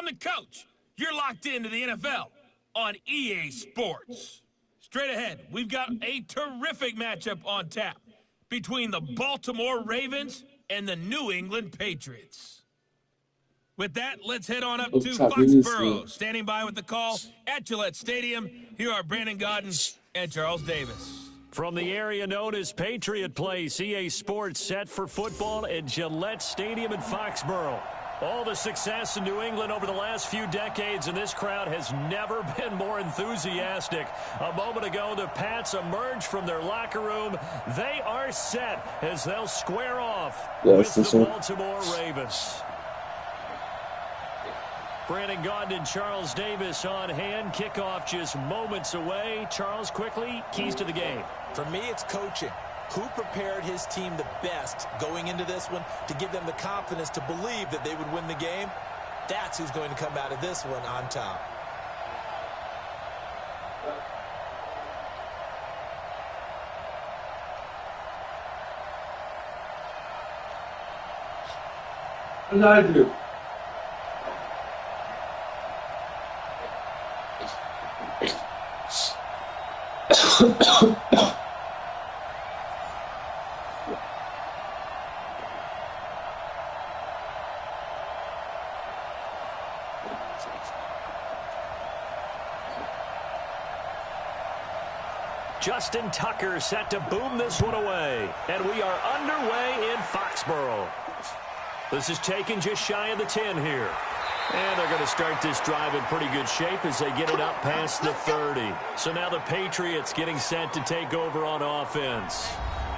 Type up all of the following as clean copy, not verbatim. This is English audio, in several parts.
I'm the coach. You're locked into the NFL on EA Sports. Straight ahead, we've got a terrific matchup on tap between the Baltimore Ravens and the New England Patriots. With that, let's head on up to Foxborough. Standing by with the call at Gillette Stadium, here are Brandon Godden and Charles Davis. From the area known as Patriot Place, EA Sports set for football at Gillette Stadium in Foxborough. All the success in New England over the last few decades, and this crowd has never been more enthusiastic. A moment ago, the Pats emerged from their locker room. They are set as they'll square off with the Baltimore Ravens. Brandon Gaudin and Charles Davis on hand. Kickoff just moments away. Charles, quickly, keys to the game. For me, it's coaching. Who prepared his team the best going into this one to give them the confidence to believe that they would win the game? That's who's going to come out of this one on top. Justin Tucker set to boom this one away. And we are underway in Foxborough. This is taken just shy of the 10 here. And they're going to start this drive in pretty good shape as they get it up past the 30. So now the Patriots getting set to take over on offense.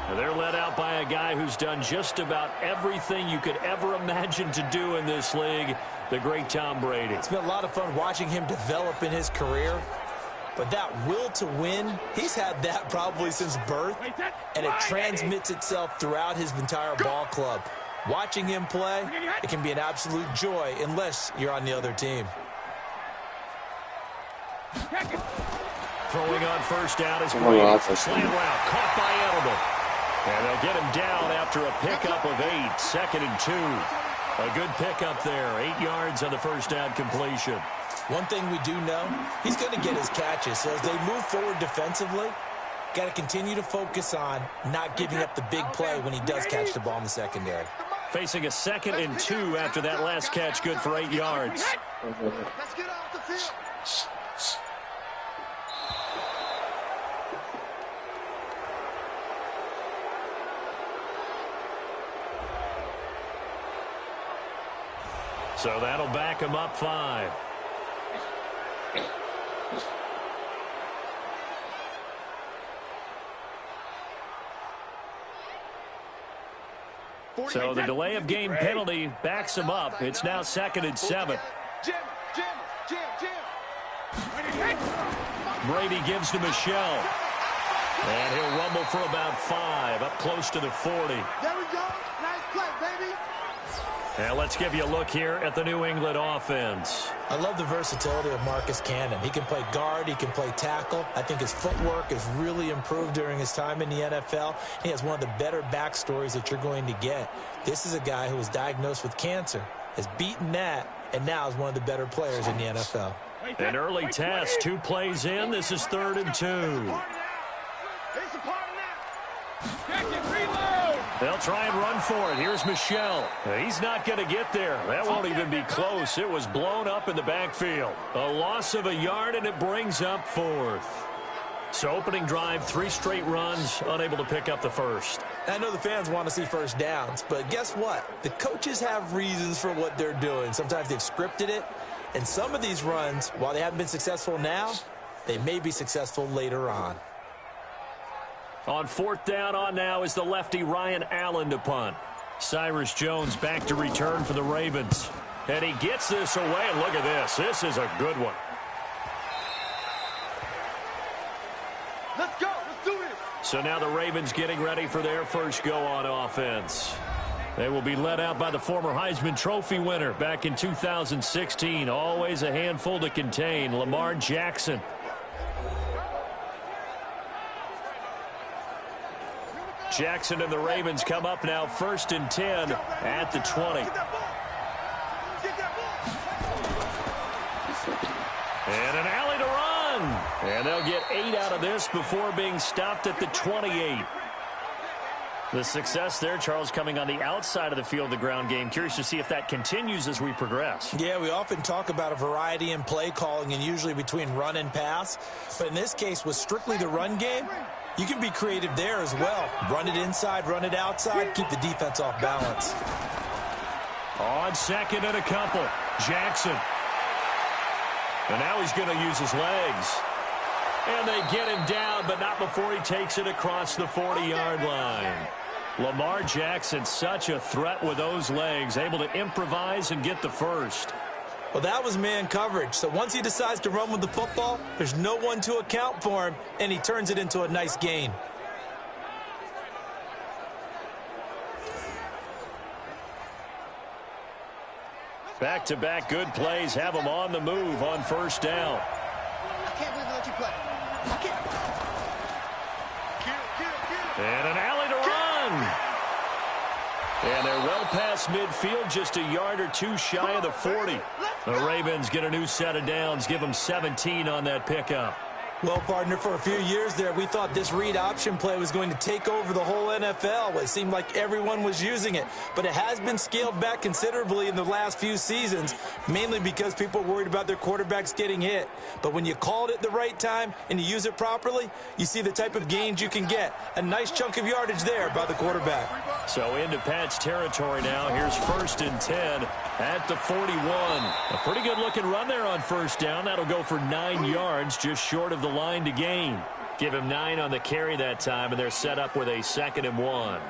Now they're led out by a guy who's done just about everything you could ever imagine to do in this league, the great Tom Brady. It's been a lot of fun watching him develop in his career. But that will to win, he's had that probably since birth, and it transmits itself throughout his entire ball club. Watching him play, it can be an absolute joy unless you're on the other team. Throwing on first down is Brady. Slant route, caught by Edelman. And they'll get him down after a pickup of 8, 2nd and 2. A good pickup there, 8 yards on the first down completion. One thing we do know, he's going to get his catches. So as they move forward defensively, got to continue to focus on not giving up the big play when he does catch the ball in the secondary. Facing a 2nd and 2 after that last catch, good for 8 yards. Let's get off the field. So that'll back him up 5. So the delay of game penalty backs him up. It's now 2nd and 7. Brady gives to Michelle. And he'll rumble for about 5, up close to the 40. There we go. Nice play, baby. Now let's give you a look here at the New England offense. I love the versatility of Marcus Cannon. He can play guard. He can play tackle. I think his footwork has really improved during his time in the NFL. He has one of the better backstories that you're going to get. This is a guy who was diagnosed with cancer, has beaten that, and now is one of the better players in the NFL. An early test, 2 plays in. This is 3rd and 2. They'll try and run for it. Here's Michelle. He's not going to get there. That won't even be close. It was blown up in the backfield. A loss of a yard, and it brings up 4th. So opening drive, 3 straight runs, unable to pick up the first. I know the fans want to see first downs, but guess what? The coaches have reasons for what they're doing. Sometimes they've scripted it, and some of these runs, while they haven't been successful now, they may be successful later on. On 4th down on now is the lefty Ryan Allen to punt. Cyrus Jones back to return for the Ravens. And he gets this away. And look at this. This is a good one. Let's go. Let's do this. So now the Ravens getting ready for their first go on offense. They will be led out by the former Heisman Trophy winner back in 2016. Always a handful to contain, Lamar Jackson. Jackson and the Ravens come up now 1st and 10 at the 20. And an alley to run. And they'll get 8 out of this before being stopped at the 28. The success there, Charles, coming on the outside of the field, the ground game. Curious to see if that continues as we progress. Yeah, we often talk about a variety in play calling and usually between run and pass. But in this case, with strictly the run game, you can be creative there as well. Run it inside, run it outside, keep the defense off balance. On second and a couple, Jackson. And now he's going to use his legs. And they get him down, but not before he takes it across the 40-yard line. Lamar Jackson, such a threat with those legs, able to improvise and get the first. Well, that was man coverage. So once he decides to run with the football, there's no one to account for him, and he turns it into a nice gain. Back-to-back good plays have him on the move on first down. I can't believe I let you play. I can't. And an alley to run. And they're well past midfield, just a yard or two shy of the 40. The Ravens get a new set of downs, give them 17 on that pickup. Well, partner, for a few years there, we thought this read option play was going to take over the whole NFL. It seemed like everyone was using it, but it has been scaled back considerably in the last few seasons, mainly because people are worried about their quarterbacks getting hit. But when you call it at the right time and you use it properly, you see the type of gains you can get. A nice chunk of yardage there by the quarterback. So into Pat's territory now. Here's 1st and 10 at the 41. A pretty good-looking run there on first down. That'll go for 9 yards, just short of the line to gain. Give him 9 on the carry that time, and they're set up with a 2nd and 1.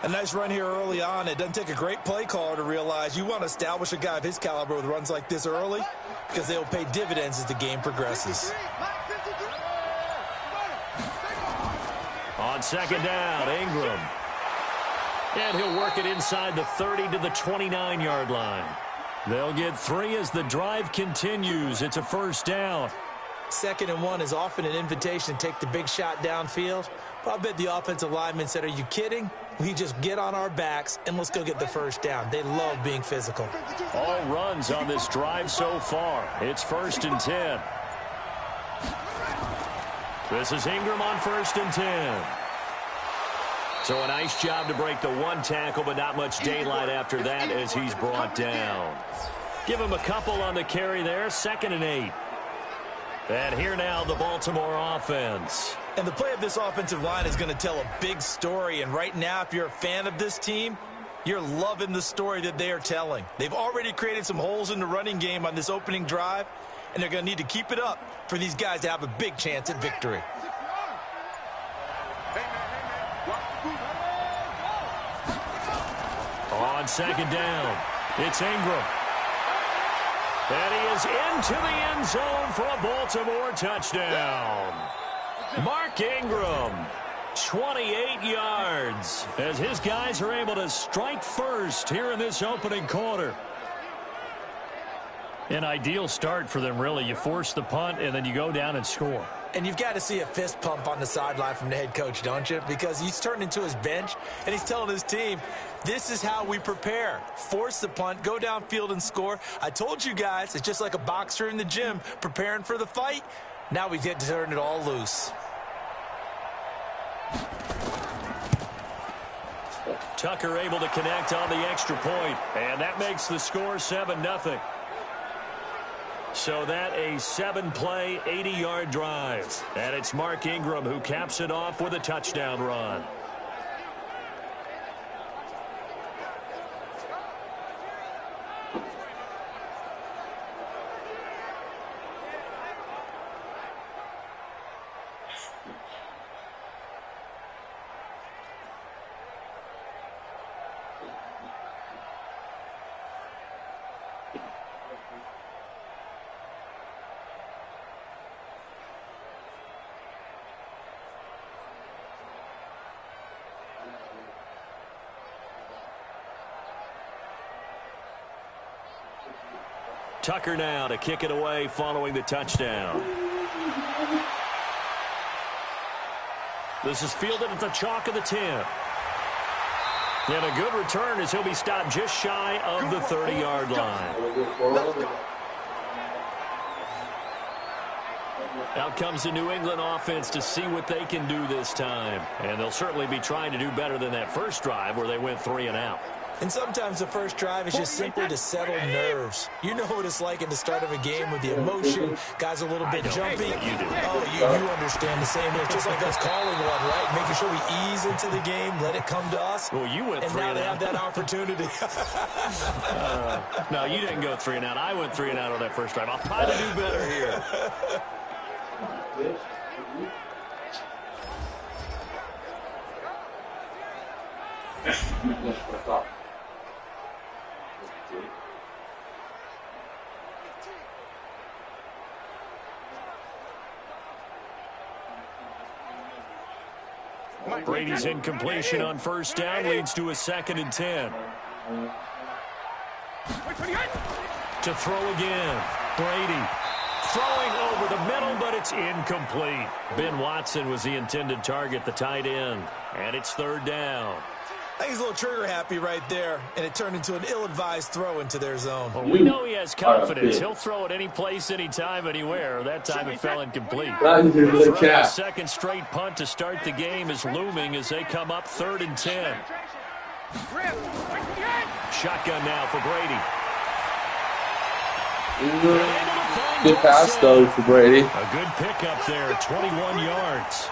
A nice run here early on. It doesn't take a great play caller to realize you want to establish a guy of his caliber with runs like this early because they'll pay dividends as the game progresses. On 2nd down, Ingram. And he'll work it inside the 30 to the 29-yard line. They'll get 3 as the drive continues. It's a first down. 2nd and 1 is often an invitation to take the big shot downfield. But I bet the offensive lineman said, are you kidding? We just get on our backs and let's go get the first down. They love being physical. All runs on this drive so far. It's 1st and 10. This is Ingram on 1st and 10. So a nice job to break the 1 tackle, but not much daylight after that as he's brought down. Give him a couple on the carry there, 2nd and 8. And here now, the Baltimore offense. And the play of this offensive line is going to tell a big story. And right now, if you're a fan of this team, you're loving the story that they are telling. They've already created some holes in the running game on this opening drive, and they're going to need to keep it up for these guys to have a big chance at victory. On 2nd down, it's Ingram. And he is into the end zone for a Baltimore touchdown. Mark Ingram, 28 yards, as his guys are able to strike first here in this opening quarter. An ideal start for them, really. You force the punt, and then you go down and score. And you've got to see a fist pump on the sideline from the head coach, don't you? Because he's turned into his bench, and he's telling his team, this is how we prepare. Force the punt, go downfield and score. I told you guys, it's just like a boxer in the gym preparing for the fight. Now we get to turn it all loose. Tucker able to connect on the extra point, and that makes the score 7-0. So that a 7-play, 80-yard drive. And it's Mark Ingram who caps it off with a touchdown run. Tucker now to kick it away following the touchdown. This is fielded at the chalk of the 10. And a good return as he'll be stopped just shy of the 30-yard line. Out comes the New England offense to see what they can do this time. And they'll certainly be trying to do better than that first drive where they went 3 and out. And sometimes the first drive is just simply to settle nerves. You know what it's like at the start of a game with the emotion. Guys are a little bit jumpy. You do. Oh, you understand the same. It's just like us calling one, right? Making sure we ease into the game, let it come to us. Well, you went 3 and out. And now they have that opportunity. No, you didn't go 3 and out. I went 3 and out on that first drive. I'll try to do better here. Brady's incompletion on first down leads to a 2nd and 10. To throw again. Brady throwing over the middle, but it's incomplete. Ben Watson was the intended target, the tight end. And it's 3rd down. I think he's a little trigger happy right there, and it turned into an ill-advised throw into their zone. Well, we know he has confidence. He'll throw it any place, anytime, anywhere. That time it fell incomplete. A second straight punt to start the game is looming as they come up 3rd and 10. Shotgun now for Brady. Good pass, though, for Brady. A good pickup there, 21 yards.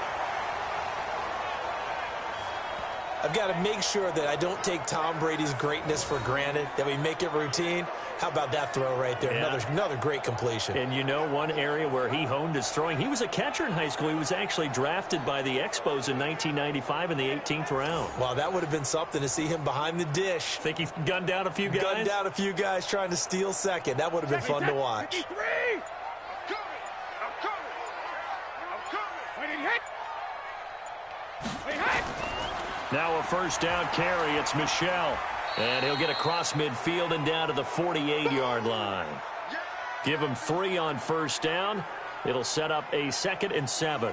I've got to make sure that I don't take Tom Brady's greatness for granted, that we make it routine. How about that throw right there? Yeah. Another great completion. And you know one area where he honed his throwing? He was a catcher in high school. He was actually drafted by the Expos in 1995 in the 18th round. Wow, that would have been something to see him behind the dish. Think he gunned down a few guys? Gunned down a few guys trying to steal second. That would have been fun to watch. Now a first down carry. It's Michel. And he'll get across midfield and down to the 48-yard line. Give him 3 on first down. It'll set up a 2nd and 7.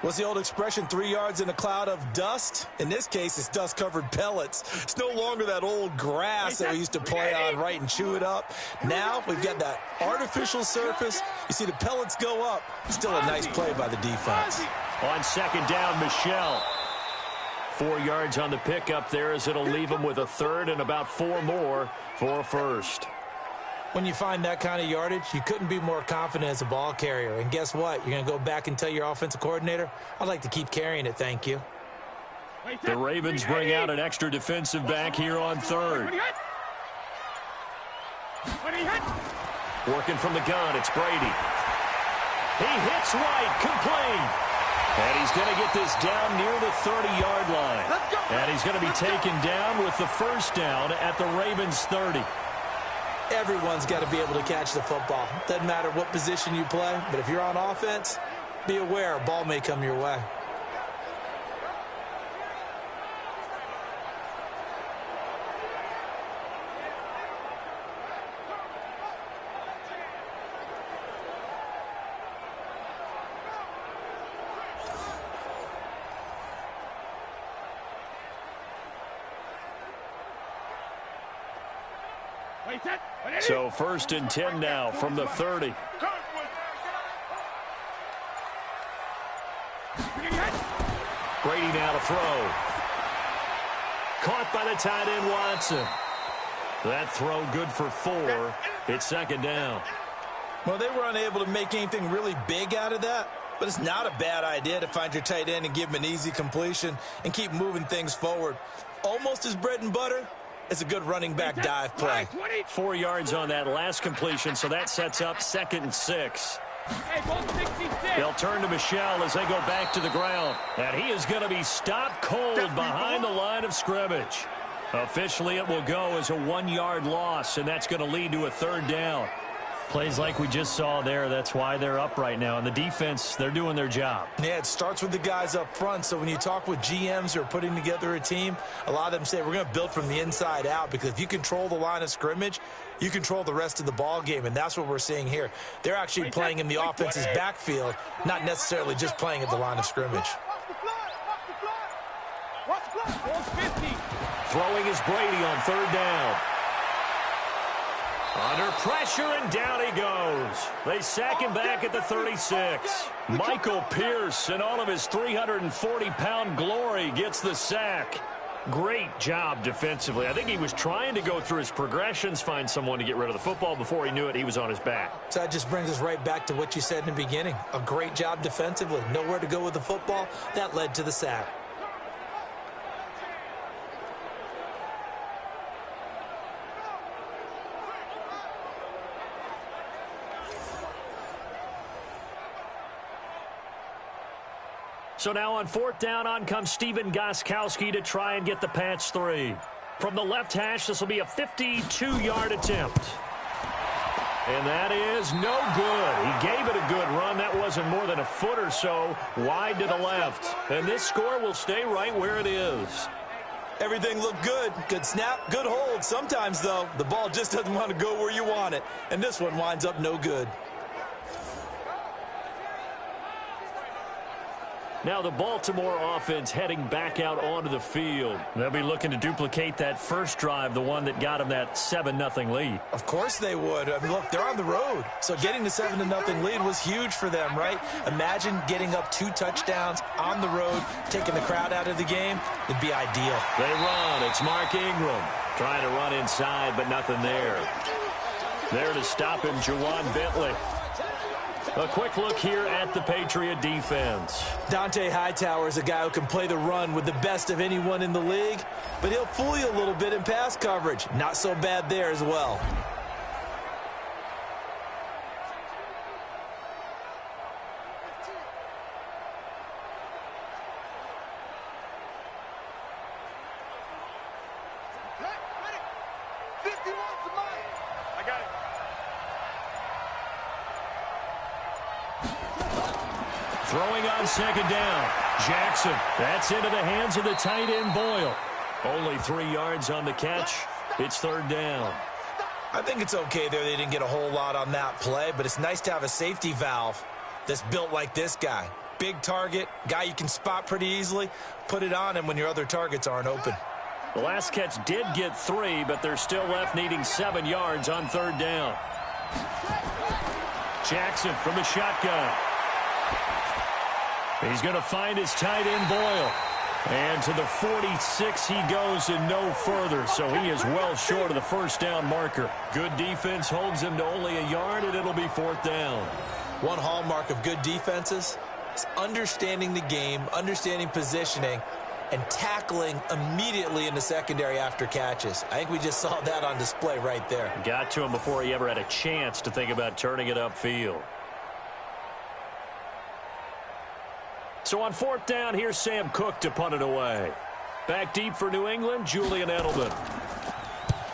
What's the old expression, 3 yards in a cloud of dust? In this case, it's dust-covered pellets. It's no longer that old grass that we used to play on, right, and chew it up. Now we've got that artificial surface. You see the pellets go up. Still a nice play by the defense. On 2nd down, Michel. 4 yards on the pickup there as it'll leave him with a 3rd and about 4 more for a 1st. When you find that kind of yardage, you couldn't be more confident as a ball carrier. And guess what? You're going to go back and tell your offensive coordinator, I'd like to keep carrying it, thank you. The Ravens bring out an extra defensive back here on 3rd. Working from the gun, it's Brady. He hits right, complete. And he's going to get this down near the 30-yard line. And he's going to be taken down with the first down at the Ravens' 30. Everyone's got to be able to catch the football. Doesn't matter what position you play, but if you're on offense, be aware a ball may come your way. So 1st and 10 now from the 30. Brady now to throw. Caught by the tight end Watson. That throw good for 4. It's 2nd down. Well, they were unable to make anything really big out of that, but it's not a bad idea to find your tight end and give him an easy completion and keep moving things forward. Almost as bread and butter. It's a good running back dive play. 4 yards on that last completion, so that sets up 2nd and 6. They'll turn to Michel as they go back to the ground. And he is going to be stopped cold behind the line of scrimmage. Officially, it will go as a 1-yard loss, and that's going to lead to a 3rd down. Plays like we just saw there, that's why they're up right now. And the defense, they're doing their job. Yeah, it starts with the guys up front. So when you talk with GMs who are putting together a team, a lot of them say we're going to build from the inside out, because if you control the line of scrimmage, you control the rest of the ball game, and that's what we're seeing here. They're actually playing in the offense's backfield, not necessarily just playing at the line of scrimmage. Throwing is Brady on 3rd down. Under pressure, and down he goes. They sack him back at the 36. Michael Pierce, in all of his 340-pound glory, gets the sack. Great job defensively. I think he was trying to go through his progressions, find someone to get rid of the football. Before he knew it, he was on his back. So that just brings us right back to what you said in the beginning. A great job defensively. Nowhere to go with the football. That led to the sack. So now on 4th down, on comes Stephen Gostkowski to try and get the Pats 3. From the left hash, this will be a 52-yard attempt. And that is no good. He gave it a good run. That wasn't more than a foot or so wide to the left. And this score will stay right where it is. Everything looked good. Good snap, good hold. Sometimes, though, the ball just doesn't want to go where you want it. And this one winds up no good. Now the Baltimore offense heading back out onto the field. They'll be looking to duplicate that first drive, the one that got them that 7-0 lead. Of course they would. I mean, look, they're on the road. So getting the 7-0 lead was huge for them, right? Imagine getting up 2 touchdowns on the road, taking the crowd out of the game. It'd be ideal. They run. It's Mark Ingram trying to run inside, but nothing there. There to stop him, Juwan Bentley. A quick look here at the Patriot defense. Dante Hightower is a guy who can play the run with the best of anyone in the league, but he'll fool you a little bit in pass coverage. Not so bad there as well. Throwing on 2nd down. Jackson. That's into the hands of the tight end, Boyle. Only 3 yards on the catch. It's 3rd down. I think it's okay there. They didn't get a whole lot on that play, but it's nice to have a safety valve that's built like this guy. Big target, guy you can spot pretty easily. Put it on him when your other targets aren't open. The last catch did get 3, but they're still left needing 7 yards on 3rd down. Jackson from the shotgun. He's going to find his tight end, Boyle. And to the 46 he goes and no further, so he is well short of the 1st down marker. Good defense holds him to only a yard, and it'll be 4th down. One hallmark of good defenses is understanding the game, understanding positioning, and tackling immediately in the secondary after catches. I think we just saw that on display right there. Got to him before he ever had a chance to think about turning it upfield. So on 4th down, here's Sam Cook to punt it away. Back deep for New England, Julian Edelman.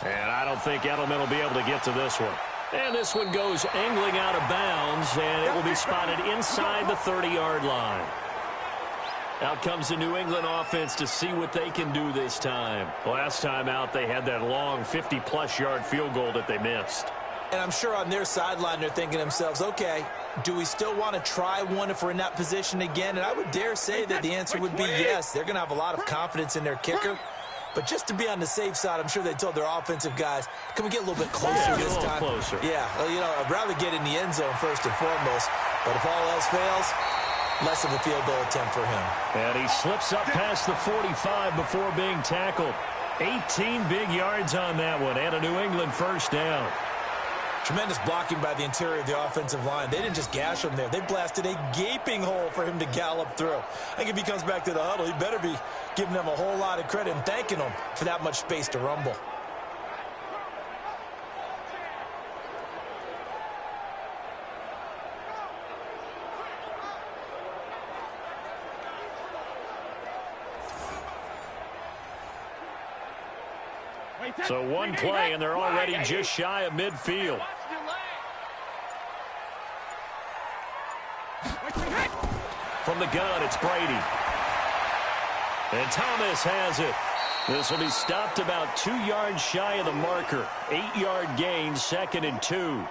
And I don't think Edelman will be able to get to this one. And this one goes angling out of bounds, and it will be spotted inside the 30-yard line. Out comes the New England offense to see what they can do this time. Last time out, they had that long 50-plus yard field goal that they missed. And I'm sure on their sideline they're thinking to themselves, okay, do we still want to try one if we're in that position again? And I would dare say that the answer would be yes. They're going to have a lot of confidence in their kicker. But just to be on the safe side, I'm sure they told their offensive guys, can we get a little bit closer this time? Closer. Yeah, well, you know, I'd rather get in the end zone first and foremost. But if all else fails, less of a field goal attempt for him. And he slips up past the 45 before being tackled. 18 big yards on that one, and a New England 1st down. Tremendous blocking by the interior of the offensive line. They didn't just gash him there. They blasted a gaping hole for him to gallop through. I think if he comes back to the huddle, he better be giving them a whole lot of credit and thanking them for that much space to rumble. So one play, and they're already just shy of midfield. From the gun, it's Brady. And Thomas has it. This will be stopped about 2 yards shy of the marker. 8-yard gain, 2nd and 2.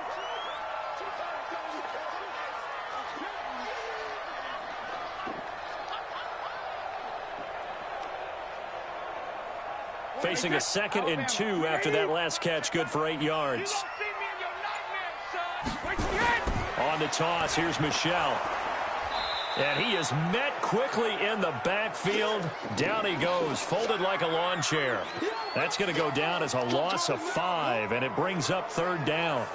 Facing a 2nd and 2 after that last catch, good for 8 yards. the toss. Here's Michel. And he is met quickly in the backfield. Down he goes, folded like a lawn chair. That's going to go down as a loss of 5, and it brings up 3rd down.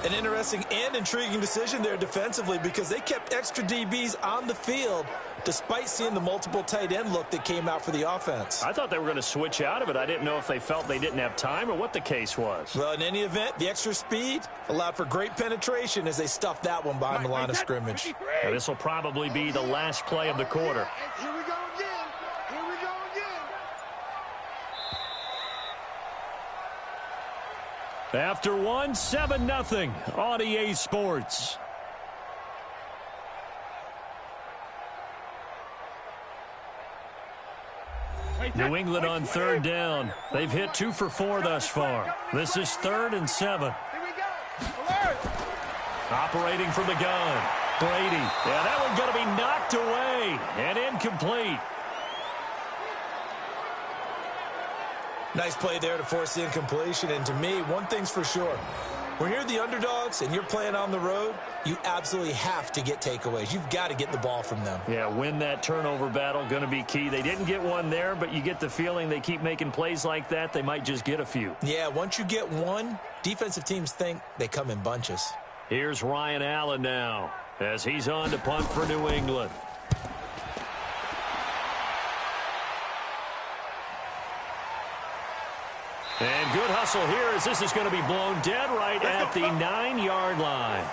An interesting and intriguing decision there defensively because they kept extra DBs on the field despite seeing the multiple tight end look that came out for the offense. I thought they were going to switch out of it. I didn't know if they felt they didn't have time or what the case was. Well, in any event, the extra speed allowed for great penetration as they stuffed that one behind the line of scrimmage. And this will probably be the last play of the quarter. Here we go again. Here we go again. After 1, 7-0 on EA Sports. New England on 3rd down. They've hit 2 for 4 thus far. This is 3rd and 7. Here we go. Alert. Operating from the gun. Brady. Yeah, that one's going to be knocked away and incomplete. Nice play there to force the incompletion. And to me, one thing's for sure. When you're the underdogs and you're playing on the road, you absolutely have to get takeaways. You've got to get the ball from them. Yeah, win that turnover battle, going to be key. They didn't get one there, but you get the feeling they keep making plays like that, they might just get a few. Yeah, once you get one, defensive teams think they come in bunches. Here's Ryan Allen now as he's on to punt for New England. And good hustle here as this is going to be blown dead right at the 9-yard line.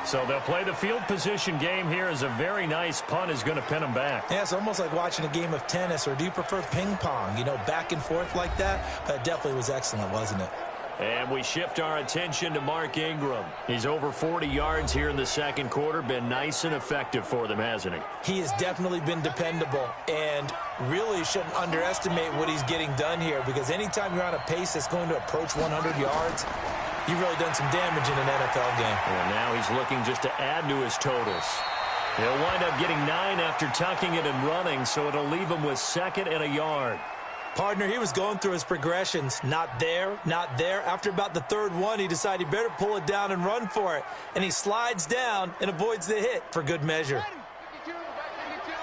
So they'll play the field position game here as a very nice punt is going to pin them back. Yeah, it's almost like watching a game of tennis, or do you prefer ping pong? You know, back and forth like that? But it definitely was excellent, wasn't it? And we shift our attention to Mark Ingram. He's over 40 yards here in the second quarter. Been nice and effective for them, hasn't he? He has definitely been dependable, and really shouldn't underestimate what he's getting done here, because anytime you're on a pace that's going to approach 100 yards, you've really done some damage in an NFL game. And now he's looking just to add to his totals. He'll wind up getting 9 after tucking it and running, so it'll leave him with 2nd and a yard. Partner, he was going through his progressions. Not there, not there. After about the 3rd one, he decided he better pull it down and run for it. And he slides down and avoids the hit for good measure. 52, back 52.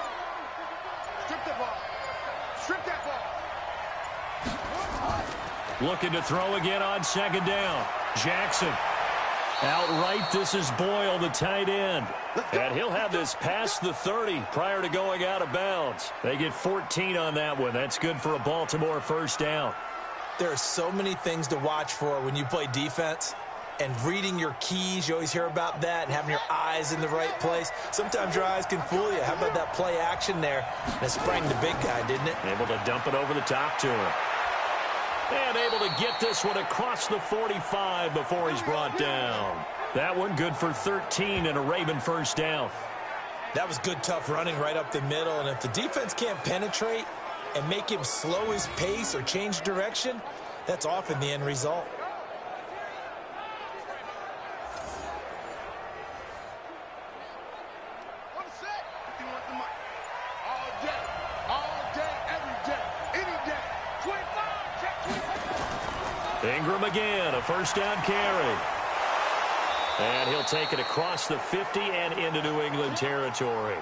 Strip the ball. Strip that ball. Looking to throw again on 2nd down. Jackson. Outright, this is Boyle, the tight end. And he'll have this past the 30 prior to going out of bounds. They get 14 on that one. That's good for a Baltimore 1st down. There are so many things to watch for when you play defense. And reading your keys, you always hear about that, and having your eyes in the right place. Sometimes your eyes can fool you. How about that play action there? That sprang the big guy, didn't it? Able to dump it over the top to him. And able to get this one across the 45 before he's brought down. That one good for 13 and a Raven 1st down. That was good, tough running right up the middle. And if the defense can't penetrate and make him slow his pace or change direction, that's often the end result. One set. If you want the money. All day, every day, any day. 25, check 25. Ingram again, a 1st down carry. And he'll take it across the 50 and into New England territory.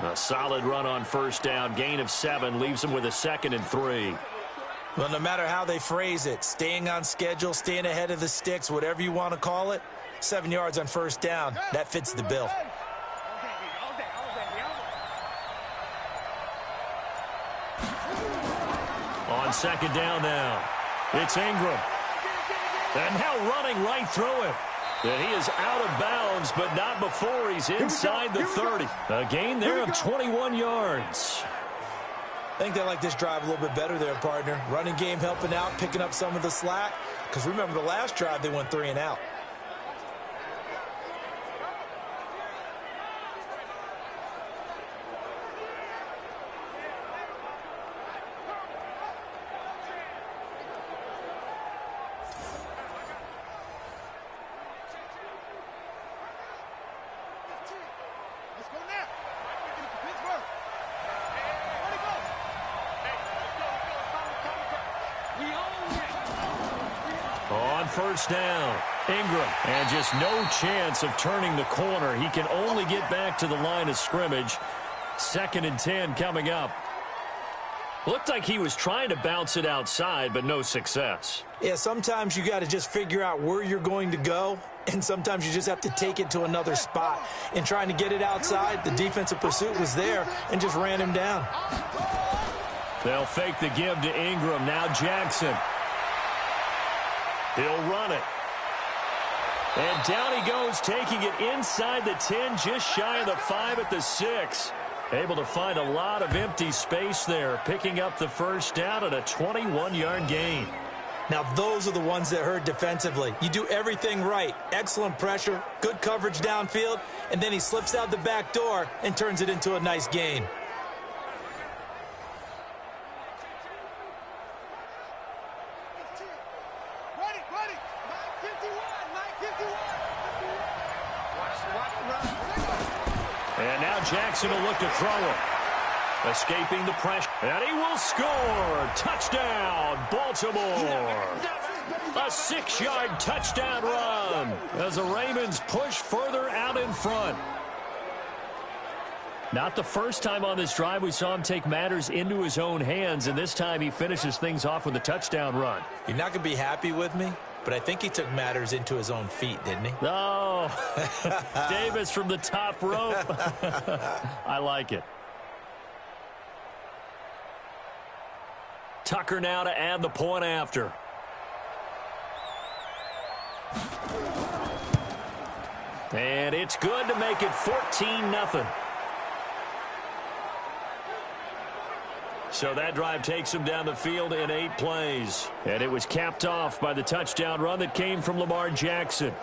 A solid run on 1st down. Gain of 7 leaves him with a 2nd and 3. Well, no matter how they phrase it, staying on schedule, staying ahead of the sticks, whatever you want to call it, 7 yards on 1st down, that fits the bill. On 2nd down now, it's Ingram. And now running right through it. And he is out of bounds, but not before he's inside the 30. A gain there of 21 yards. I think they like this drive a little bit better there, partner. Running game helping out, picking up some of the slack. Because remember, the last drive, they went 3 and out. On 1st down, Ingram, and just no chance of turning the corner. He can only get back to the line of scrimmage. 2nd and 10 coming up. Looked like he was trying to bounce it outside, but no success. Yeah, sometimes you got to just figure out where you're going to go, and sometimes you just have to take it to another spot. In trying to get it outside, the defensive pursuit was there and just ran him down. They'll fake the give to Ingram. Now Jackson. He'll run it. And down he goes, taking it inside the 10, just shy of the 5 at the 6. Able to find a lot of empty space there, picking up the first down at a 21-yard gain. Now, those are the ones that hurt defensively. You do everything right. Excellent pressure, good coverage downfield, and then he slips out the back door and turns it into a nice gain. And now Jackson will look to throw it. Escaping the pressure. And he will score. Touchdown, Baltimore. A 6-yard touchdown run as the Ravens push further out in front. Not the first time on this drive we saw him take matters into his own hands, and this time he finishes things off with a touchdown run. You're not going to be happy with me, but I think he took matters into his own feet, didn't he? Oh, Davis from the top rope. I like it. Tucker now to add the point after. And it's good to make it 14-0. So that drive takes him down the field in 8 plays. And it was capped off by the touchdown run that came from Lamar Jackson.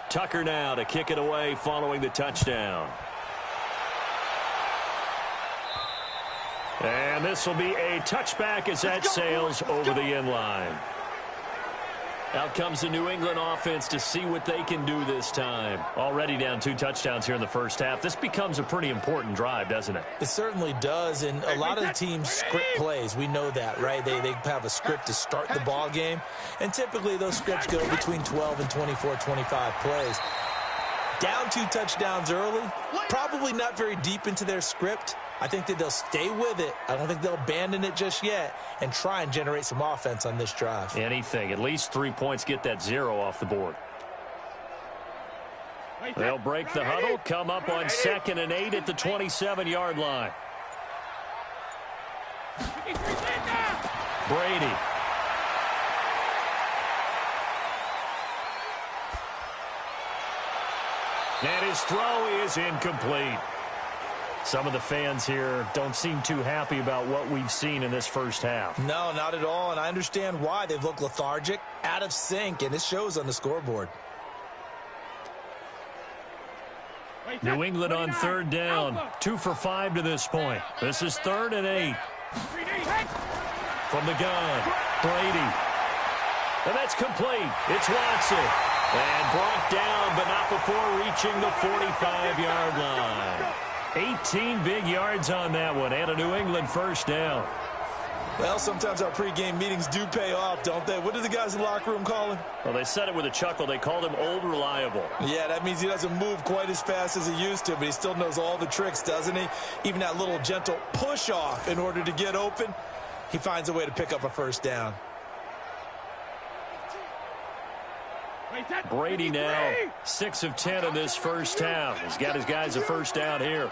Tucker now to kick it away following the touchdown. And this will be a touchback as that sails over the end line. Out comes the New England offense to see what they can do this time. Already down 2 touchdowns here in the first half. This becomes a pretty important drive, doesn't it? It certainly does, and a lot of the teams script plays. We know that, right? They have a script to start the ball game, and typically those scripts go between 12 and 24, 25 plays. Down 2 touchdowns early, probably not very deep into their script. I think that they'll stay with it. I don't think they'll abandon it just yet and try and generate some offense on this drive. Anything. At least 3 points, get that 0 off the board. They'll break the huddle, come up on 2nd and 8 at the 27-yard line. Brady. And his throw is incomplete. Some of the fans here don't seem too happy about what we've seen in this first half. No, not at all, and I understand why. They've looked lethargic, out of sync, and it shows on the scoreboard. New England on 3rd down. 2 for 5 to this point. This is 3rd and 8. From the gun, Brady. And that's complete. It's Watson. And brought down, but not before reaching the 45-yard line. 18 big yards on that one, and a New England first down. Well, sometimes our pregame meetings do pay off, don't they? What do the guys in the locker room call him? Well, they said it with a chuckle. They called him Old Reliable. Yeah, that means he doesn't move quite as fast as he used to, but he still knows all the tricks, doesn't he? Even that little gentle push-off in order to get open, he finds a way to pick up a first down. Brady now 6 of 10 in this first half. He's got his guys a first down here.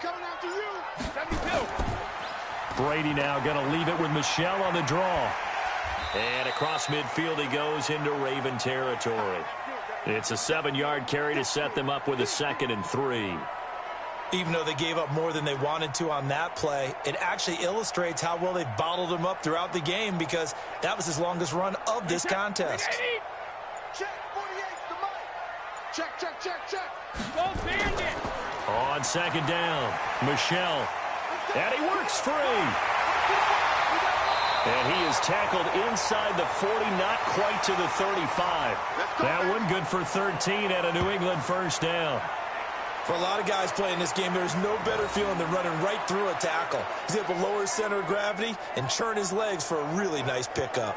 Brady now going to leave it with Michel on the draw. And across midfield he goes into Raven territory. It's a 7-yard carry to set them up with a 2nd and 3. Even though they gave up more than they wanted to on that play, it actually illustrates how well they've bottled him up throughout the game because that was his longest run of this contest. Check, 48, the mic. Check, check, check, check. Go bandit. On second down, Michelle. And he works free. And he is tackled inside the 40, not quite to the 35. That one good for 13 at a New England first down. For a lot of guys playing this game, there's no better feeling than running right through a tackle. He's able to lower his center of gravity and churn his legs for a really nice pickup.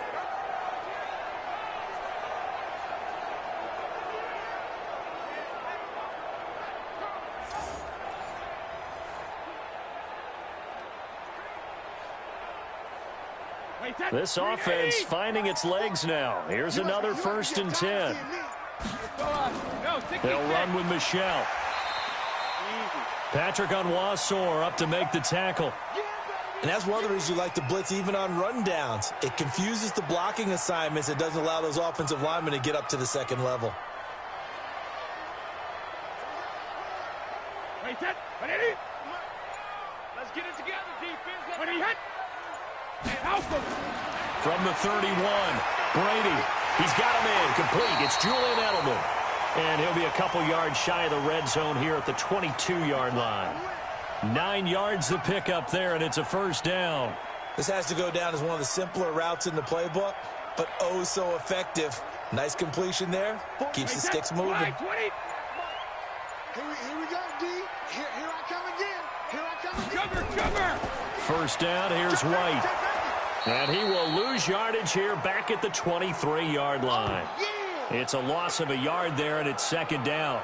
This offense finding its legs now. Here's another 1st and 10. They'll run with Michelle. Patrick Onwuasor up to make the tackle. And that's one of the reasons you like to blitz even on rundowns. It confuses the blocking assignments. It doesn't allow those offensive linemen to get up to the second level. Let's get it together, defense. From the 31, Brady. He's got him in. Complete. It's Julian Edelman. And he'll be a couple yards shy of the red zone here at the 22-yard line. 9 yards to pick up there, and it's a first down. This has to go down as one of the simpler routes in the playbook, but oh so effective. Nice completion there. Keeps the sticks moving. Here we go, D. Here I come again. Here I come again. Jumper. First down, here's White. And he will lose yardage here back at the 23-yard line. It's a loss of a yard there, and it's second down.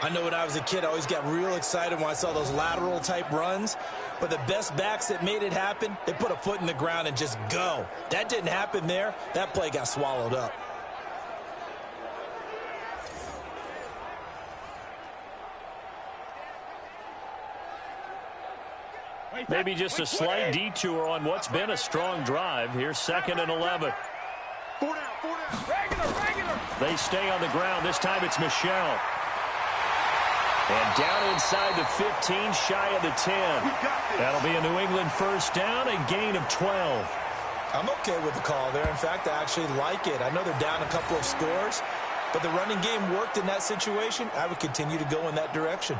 I know when I was a kid, I always got real excited when I saw those lateral-type runs. But the best backs that made it happen, they put a foot in the ground and just go. That didn't happen there. That play got swallowed up. Maybe just a slight detour on what's been a strong drive. Here's 2nd and 11. 4 down. Regular. They stay on the ground. This time it's Michelle. And down inside the 15, shy of the 10. That'll be a New England first down, a gain of 12. I'm okay with the call there. In fact, I actually like it. I know they're down a couple of scores, but the running game worked in that situation. I would continue to go in that direction.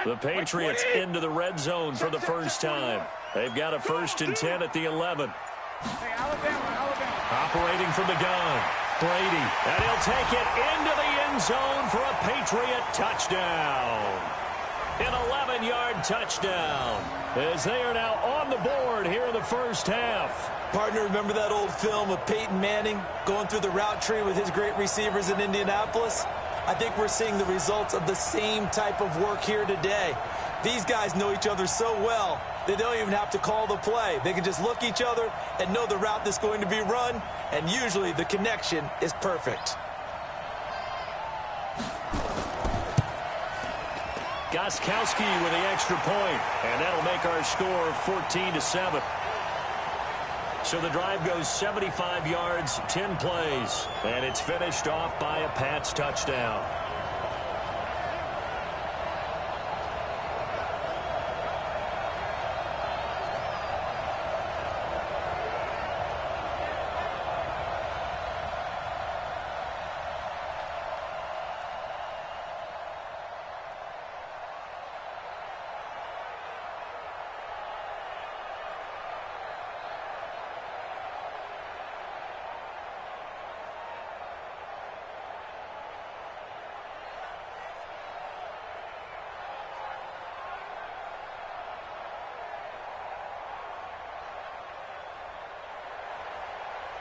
The Patriots into the red zone for the first time. They've got a 1st and 10 at the 11. Hey, Alabama. Operating from the gun, Brady. And he'll take it into the end zone for a Patriot touchdown. An 11-yard touchdown as they are now on the board here in the first half. Partner, remember that old film of Peyton Manning going through the route tree with his great receivers in Indianapolis? I think we're seeing the results of the same type of work here today. These guys know each other so well, they don't even have to call the play. They can just look each other and know the route that's going to be run, and usually the connection is perfect. Gostkowski with the extra point, and that'll make our score 14-7. So the drive goes 75 yards, 10 plays, and it's finished off by a Pats touchdown.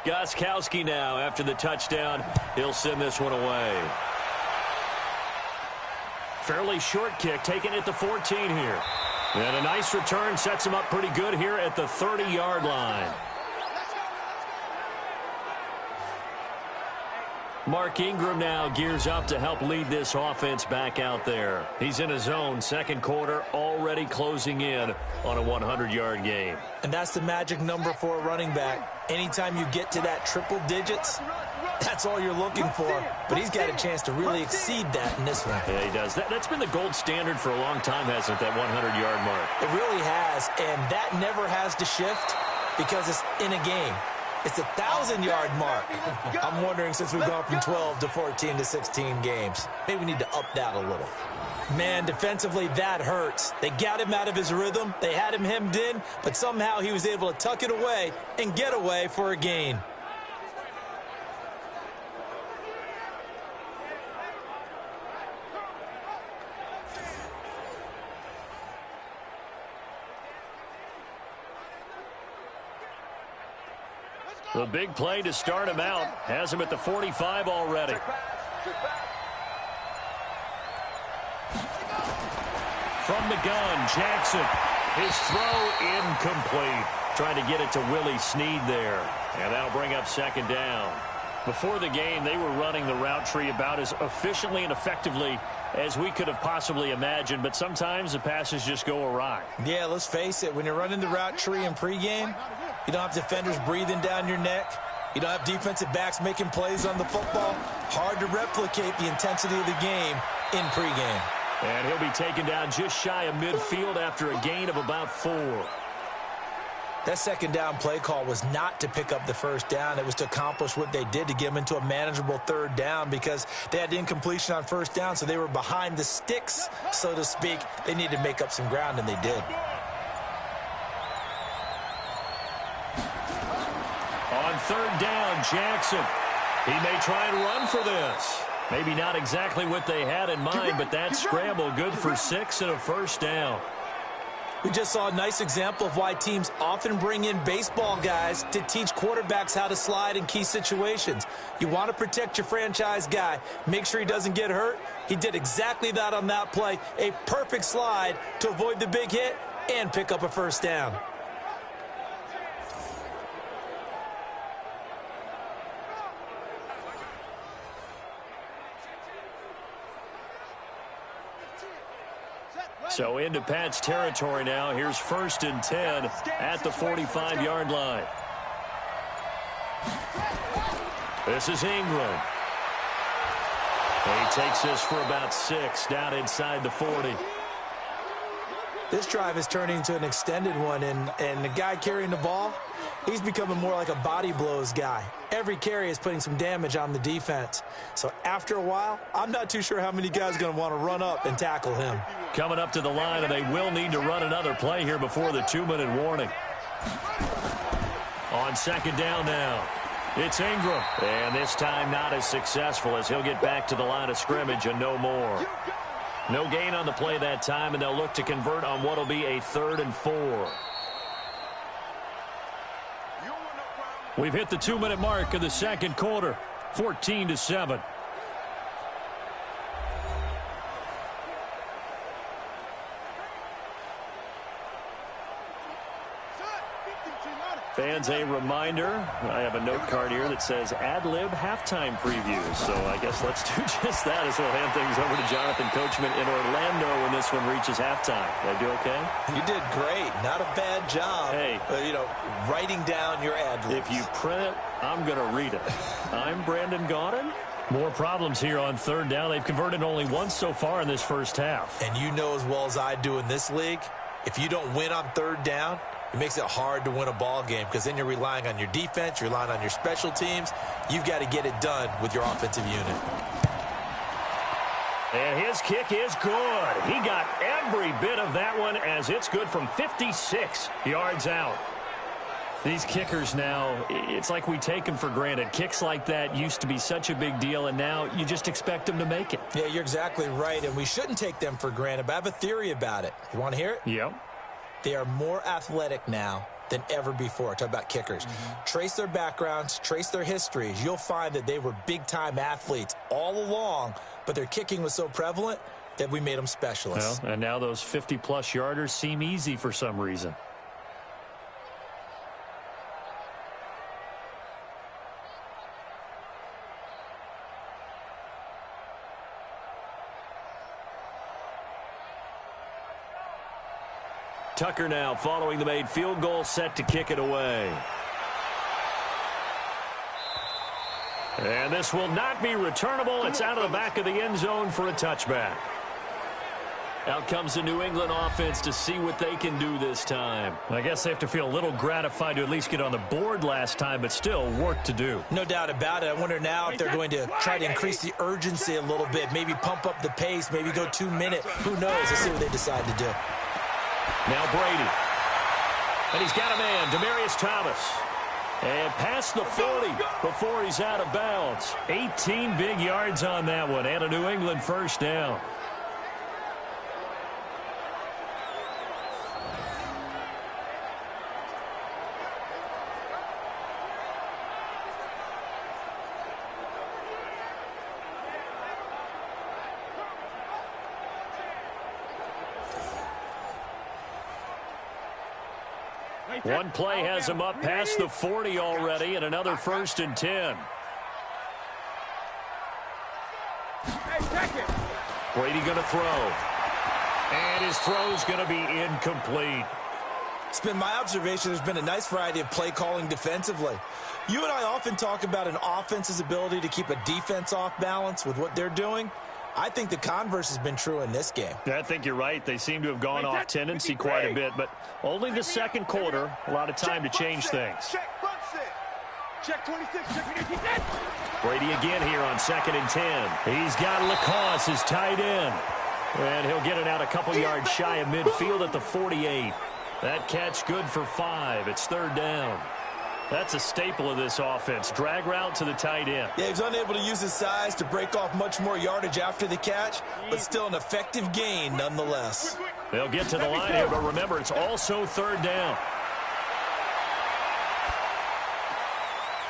Gostkowski now after the touchdown. He'll send this one away. Fairly short kick, taking it to 14 here. And a nice return sets him up pretty good here at the 30-yard line. Mark Ingram now gears up to help lead this offense back out there. He's in his zone, second quarter, already closing in on a 100-yard game. And that's the magic number for a running back. Anytime you get to that triple digits, that's all you're looking for. But he's got a chance to really exceed that in this one. Yeah, he does. That's been the gold standard for a long time, hasn't it, that 100-yard mark? It really has, and that never has to shift because it's in a game. It's a 1,000-yard mark. I'm wondering, since we've gone from 12 to 14 to 16 games, maybe we need to up that a little. Man, defensively, that hurts. They got him out of his rhythm. They had him hemmed in, but somehow he was able to tuck it away and get away for a gain. The big play to start him out has him at the 45 already. From the gun, Jackson. His throw incomplete. Trying to get it to Willie Snead there. And that'll bring up second down. Before the game, they were running the route tree about as efficiently and effectively as we could have possibly imagined, but sometimes the passes just go awry. Yeah, let's face it. When you're running the route tree in pregame, you don't have defenders breathing down your neck. You don't have defensive backs making plays on the football. Hard to replicate the intensity of the game in pregame. And he'll be taken down just shy of midfield after a gain of about 4. That second down play call was not to pick up the first down. It was to accomplish what they did, to get them into a manageable third down, because they had incompletion on first down, so they were behind the sticks, so to speak. They needed to make up some ground, and they did. On third down, Jackson. He may try and run for this. Maybe not exactly what they had in mind, but that scramble good for 6 and a first down. We just saw a nice example of why teams often bring in baseball guys to teach quarterbacks how to slide in key situations. You want to protect your franchise guy. Make sure he doesn't get hurt. He did exactly that on that play. A perfect slide to avoid the big hit and pick up a first down. So into Pat's territory now. Here's 1st and 10 at the 45-yard line. This is Ingram. He takes this for about 6 down inside the 40. This drive is turning into an extended one, and the guy carrying the ball, he's becoming more like a body blows guy. Every carry is putting some damage on the defense. So after a while, I'm not too sure how many guys are going to want to run up and tackle him. Coming up to the line, and they will need to run another play here before the 2-minute warning. On second down now, it's Ingram. And this time not as successful, as he'll get back to the line of scrimmage and no more. No gain on the play that time, and they'll look to convert on what will be a 3rd and 4. We've hit the 2-minute mark of the second quarter, 14-7. Fans, a reminder, I have a note card here that says ad-lib halftime previews. So I guess let's do just that as we'll hand things over to Jonathan Coachman in Orlando when this one reaches halftime. Did I do okay? You did great. Not a bad job. Hey. Writing down your ad-libs. If you print it, I'm going to read it. I'm Brandon Gaudin. More problems here on third down. They've converted only once so far in this first half. And you know as well as I do in this league, if you don't win on third down, it makes it hard to win a ball game, because then you're relying on your defense, you're relying on your special teams. You've got to get it done with your offensive unit. And his kick is good. He got every bit of that one, as it's good from 56 yards out. These kickers now, it's like we take them for granted. Kicks like that used to be such a big deal, and now you just expect them to make it. Yeah, you're exactly right, and we shouldn't take them for granted, but I have a theory about it. You want to hear it? Yep. They are more athletic now than ever before. Talk about kickers. Trace their backgrounds, trace their histories. You'll find that they were big-time athletes all along, but their kicking was so prevalent that we made them specialists. Well, and now those 50-plus yarders seem easy for some reason. Tucker now following the made field goal, set to kick it away. And this will not be returnable. It's out of the back of the end zone for a touchback. Out comes the New England offense to see what they can do this time. I guess they have to feel a little gratified to at least get on the board last time, but still work to do. No doubt about it. I wonder now if they're going to try to increase the urgency a little bit, maybe pump up the pace, maybe go 2 minute. Who knows? Let's see what they decide to do. Now Brady. And he's got a man, Demaryius Thomas. And past the 40 before he's out of bounds. 18 big yards on that one, and a New England first down. One play has him up past the 40 already, and another 1st and 10. Brady going to throw. And his throw's going to be incomplete. It's been my observation there's been a nice variety of play calling defensively. You and I often talk about an offense's ability to keep a defense off balance with what they're doing. I think the converse has been true in this game. I think you're right. They seem to have gone off tendency quite a bit, but only the second quarter, a lot of time to change things. Check 26, check 26. Brady again here on 2nd and 10. He's got Lacoste, his tight end. And he'll get it out a couple yards shy of midfield at the 48. That catch good for 5. It's 3rd down. That's a staple of this offense. Drag route to the tight end. Yeah, he's unable to use his size to break off much more yardage after the catch, but still an effective gain nonetheless. They'll get to the line here, but remember, it's also 3rd down.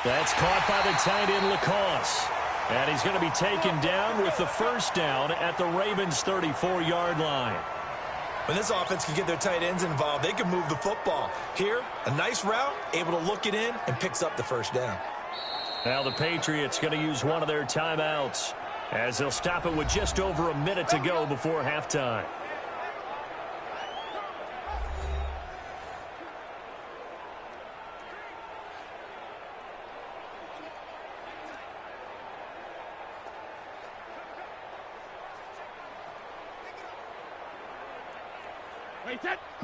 That's caught by the tight end, Lacoste. And he's going to be taken down with the 1st down at the Ravens' 34-yard line. When this offense can get their tight ends involved, they can move the football. Here, a nice route, able to look it in, and picks up the 1st down. Now the Patriots going to use one of their timeouts as they'll stop it with just over a minute to go before halftime.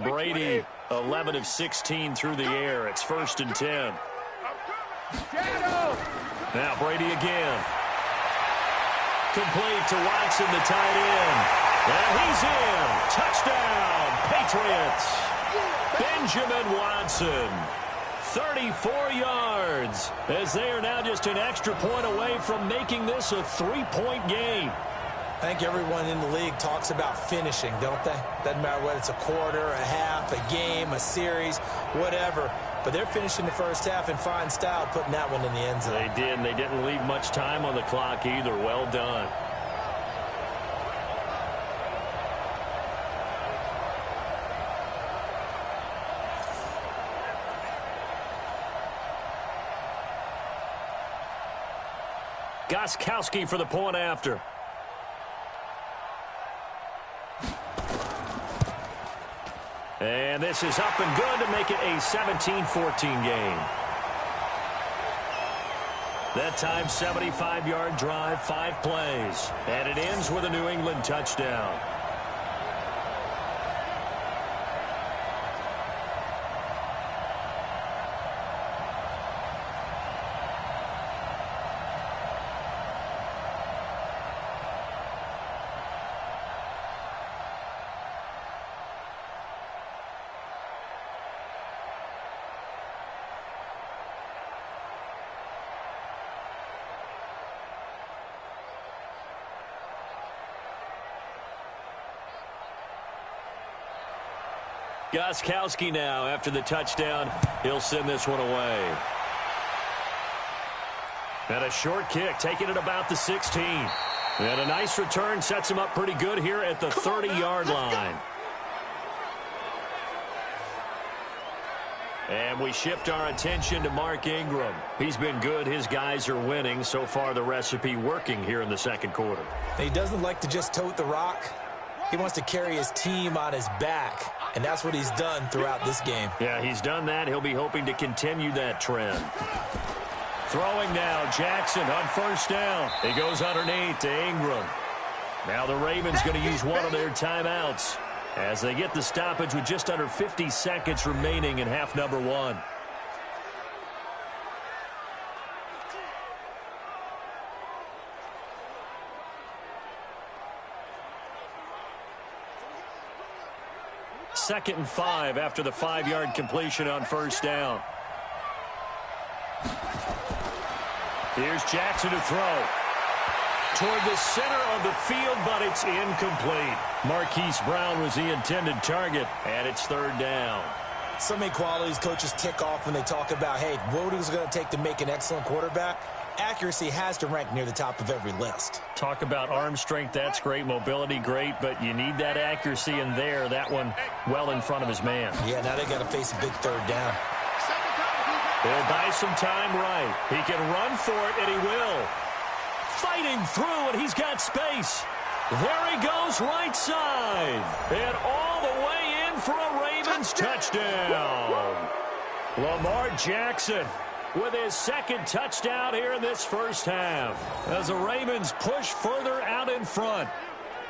Brady, 11 of 16 through the air. It's 1st and 10. Now Brady again. Complete to Watson, the tight end. And he's in. Touchdown, Patriots. Benjamin Watson, 34 yards, as they are now just an extra point away from making this a 3-point game. I think everyone in the league talks about finishing, don't they? Doesn't matter whether it's a quarter, a half, a game, a series, whatever. But they're finishing the first half in fine style, putting that one in the end zone. They did, and they didn't leave much time on the clock either. Well done. Gostkowski for the point after. And this is up and good to make it a 17-14 game. That time, 75-yard drive, 5 plays. And it ends with a New England touchdown. Gostkowski now, after the touchdown, he'll send this one away. And a short kick, taking it about the 16. And a nice return sets him up pretty good here at the 30-yard line. And we shift our attention to Mark Ingram. He's been good. His guys are winning. So far, the recipe working here in the second quarter. He doesn't like to just tote the rock. He wants to carry his team on his back. And that's what he's done throughout this game. Yeah, he's done that. He'll be hoping to continue that trend. Throwing now, Jackson on first down. He goes underneath to Ingram. Now the Ravens going to use one of their timeouts as they get the stoppage with just under 50 seconds remaining in half number one. Second and 5 after the 5-yard completion on first down. Here's Jackson to throw. Toward the center of the field, but it's incomplete. Marquise Brown was the intended target, and it's third down. So many qualities coaches tick off when they talk about, hey, what is it going to take to make an excellent quarterback? Accuracy has to rank near the top of every list. Talk about arm strength, that's great. Mobility, great, but you need that accuracy in there. That one well in front of his man. Yeah, now they got to face a big third down. He'll buy some time right. He can run for it, and he will. Fighting through, and he's got space. There he goes, right side. And all the way in for a Ravens touchdown. Lamar Jackson with his second touchdown here in this first half as the Ravens push further out in front.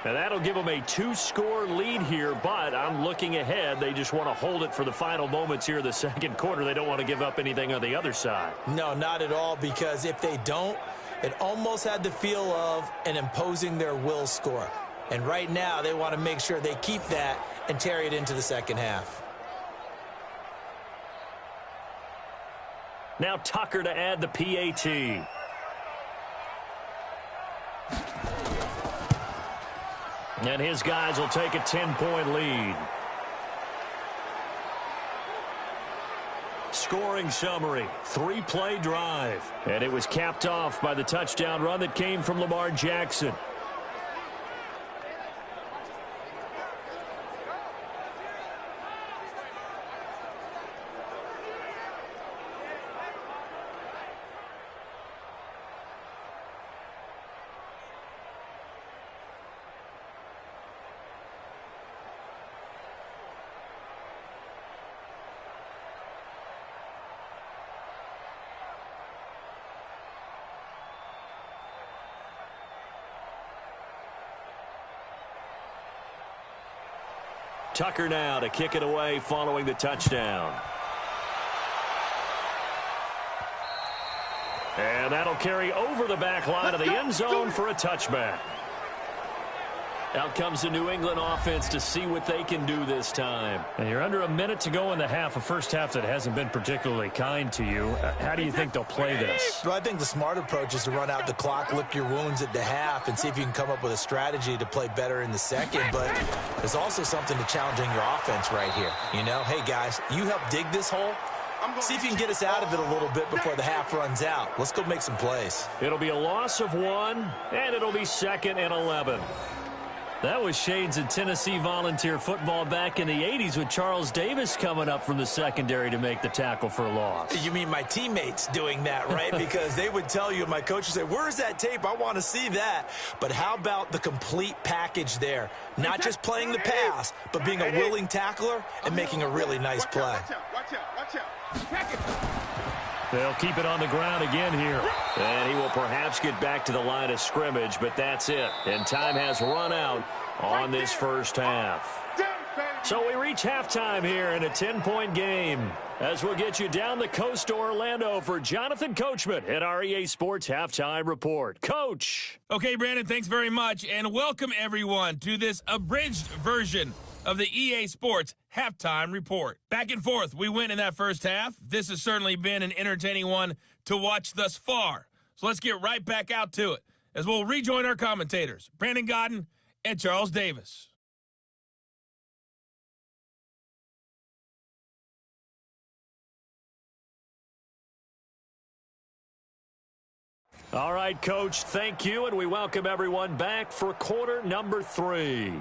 And that'll give them a 2-score lead here, but I'm looking ahead. They just want to hold it for the final moments here in the second quarter. They don't want to give up anything on the other side. No, not at all, because if they don't, it almost had the feel of an imposing their will score. And right now, they want to make sure they keep that and carry it into the second half. Now Tucker to add the PAT. And his guys will take a 10-point lead. Scoring summary, 3-play drive. And it was capped off by the touchdown run that came from Lamar Jackson. Tucker now to kick it away following the touchdown. And that'll carry over the back line of the end zone for a touchback. Out comes the New England offense to see what they can do this time. And you're under a minute to go in the half, a first half that hasn't been particularly kind to you. How do you think they'll play this? Well, I think the smart approach is to run out the clock, lick your wounds at the half, and see if you can come up with a strategy to play better in the second. But there's also something to challenging your offense right here. You know, hey, guys, you help dig this hole. See if you can get us out of it a little bit before the half runs out. Let's go make some plays. It'll be a loss of 1, and it'll be 2nd and 11. That was shades of Tennessee volunteer football back in the 80s with Charles Davis coming up from the secondary to make the tackle for a loss. You mean my teammates doing that, right? Because they would tell you, my coach would say, where's that tape? I want to see that. But how about the complete package there? Not just playing the pass, but being a willing tackler and making a really nice play. Watch out. They'll keep it on the ground again here. And he will perhaps get back to the line of scrimmage, but that's it. And time has run out on this first half. So we reach halftime here in a 10-point game as we'll get you down the coast to Orlando for Jonathan Coachman at our EA Sports Halftime Report. Coach. Okay, Brandon, thanks very much. And welcome, everyone, to this abridged version of the EA Sports Halftime Report. Back and forth, we went in that first half. This has certainly been an entertaining one to watch thus far. So let's get right back out to it as we'll rejoin our commentators, Brandon Godden and Charles Davis. All right, Coach, thank you, and we welcome everyone back for quarter number 3.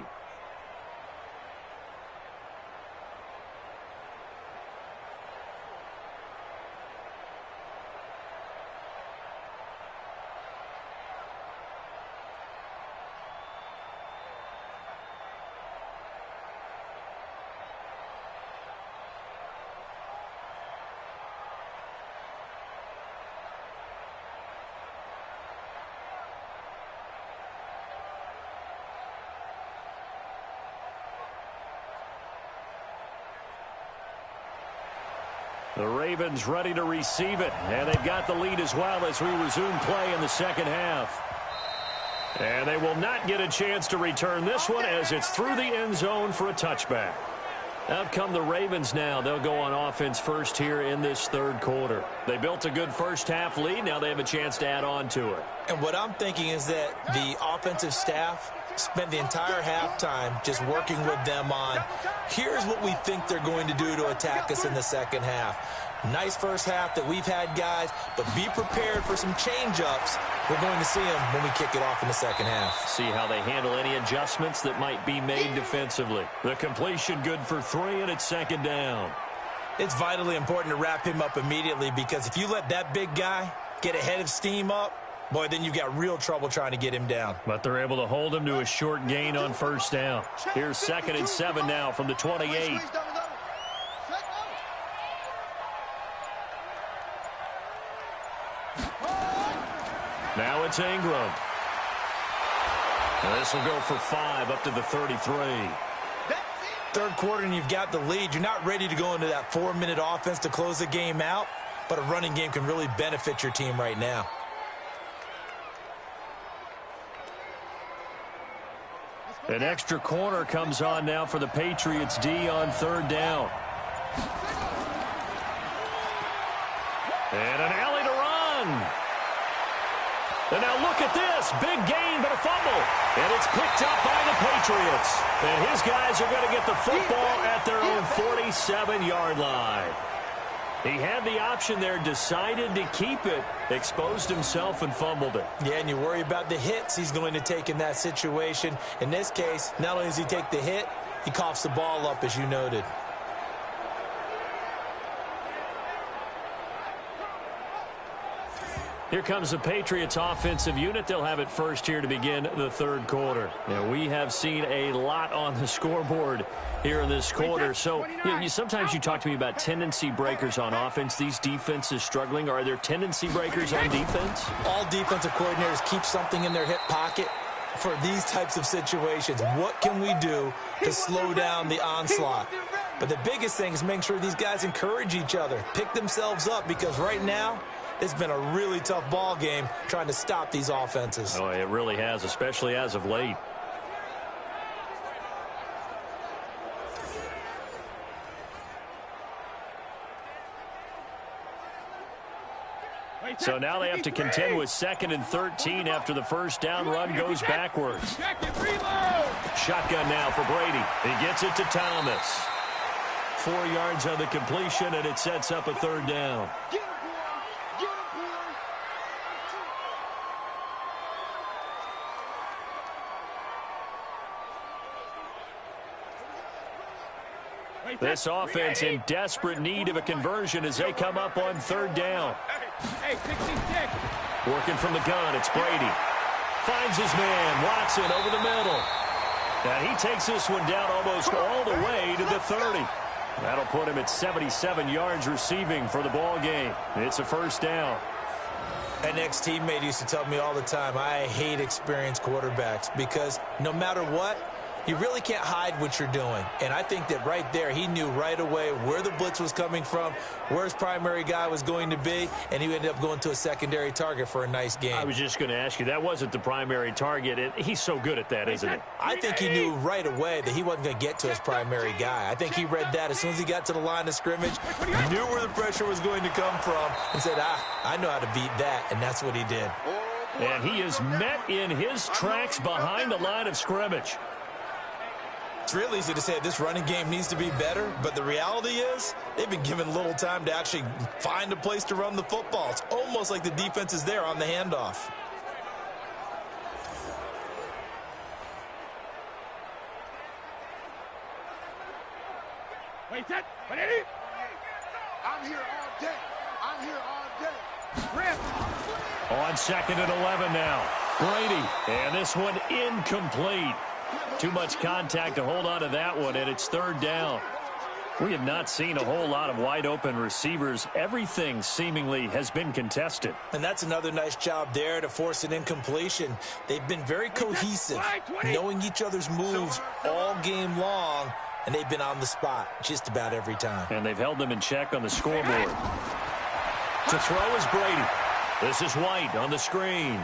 The Ravens ready to receive it, and they've got the lead as well as we resume play in the second half. And they will not get a chance to return this one as it's through the end zone for a touchback. Out come the Ravens now. They'll go on offense first here in this third quarter. They built a good first half lead. Now they have a chance to add on to it. And what I'm thinking is that the offensive staff spent the entire halftime just working with them on, here's what we think they're going to do to attack us in the second half. Nice first half that we've had, guys, but be prepared for some change-ups. We're going to see them when we kick it off in the second half. See how they handle any adjustments that might be made defensively. The completion good for 3, and it's second down. It's vitally important to wrap him up immediately, because if you let that big guy get ahead of steam up, boy, then you've got real trouble trying to get him down. But they're able to hold him to a short gain on first down. Here's 2nd and 7 now from the 28. Now it's Ingram. This will go for 5 up to the 33. Third quarter and you've got the lead. You're not ready to go into that 4-minute offense to close the game out, but a running game can really benefit your team right now. An extra corner comes on now for the Patriots D on third down. And an alley to run. And now look at this. Big gain, but a fumble. And it's picked up by the Patriots. And his guys are going to get the football at their own 47-yard line. He had the option there, decided to keep it, exposed himself and fumbled it. Yeah, and you worry about the hits he's going to take in that situation. In this case, not only does he take the hit, he coughs the ball up, as you noted. Here comes the Patriots offensive unit. They'll have it first here to begin the third quarter. Now, we have seen a lot on the scoreboard here in this quarter. So, sometimes you talk to me about tendency breakers on offense. These defenses struggling. Are there tendency breakers on defense? All defensive coordinators keep something in their hip pocket for these types of situations. What can we do to slow down the onslaught? But the biggest thing is making sure these guys encourage each other, pick themselves up, because right now, it's been a really tough ball game trying to stop these offenses. Oh, it really has, especially as of late. So now they have to contend with 2nd and 13 after the first down run goes backwards. Shotgun now for Brady. He gets it to Thomas. 4 yards on the completion, and it sets up a third down. This offense in desperate need of a conversion as they come up on third down. Working from the gun, it's Brady. Finds his man, Watson over the middle. Now he takes this one down almost all the way to the 30. That'll put him at 77 yards receiving for the ball game. It's a first down. An ex-teammate used to tell me all the time, I hate experienced quarterbacks because no matter what, you really can't hide what you're doing. And I think that right there, he knew right away where the blitz was coming from, where his primary guy was going to be, and he ended up going to a secondary target for a nice game. I was just going to ask you, that wasn't the primary target. He's so good at that, isn't he? I think he knew right away that he wasn't going to get to his primary guy. I think he read that as soon as he got to the line of scrimmage, knew where the pressure was going to come from, and said, I know how to beat that, and that's what he did. And he is met in his tracks behind the line of scrimmage. It's real easy to say this running game needs to be better, but the reality is they've been given little time to actually find a place to run the football. It's almost like the defense is there on the handoff. Wait, that. I'm here all day. I'm here all day. Rip. On 2nd and 11 now. Brady. And this one incomplete. Too much contact to hold on to that one, and it's third down. We have not seen a whole lot of wide-open receivers. Everything seemingly has been contested. And that's another nice job there to force an incompletion. They've been very cohesive, knowing each other's moves all game long, and they've been on the spot just about every time. And they've held them in check on the scoreboard. To throw is Brady. This is White on the screen.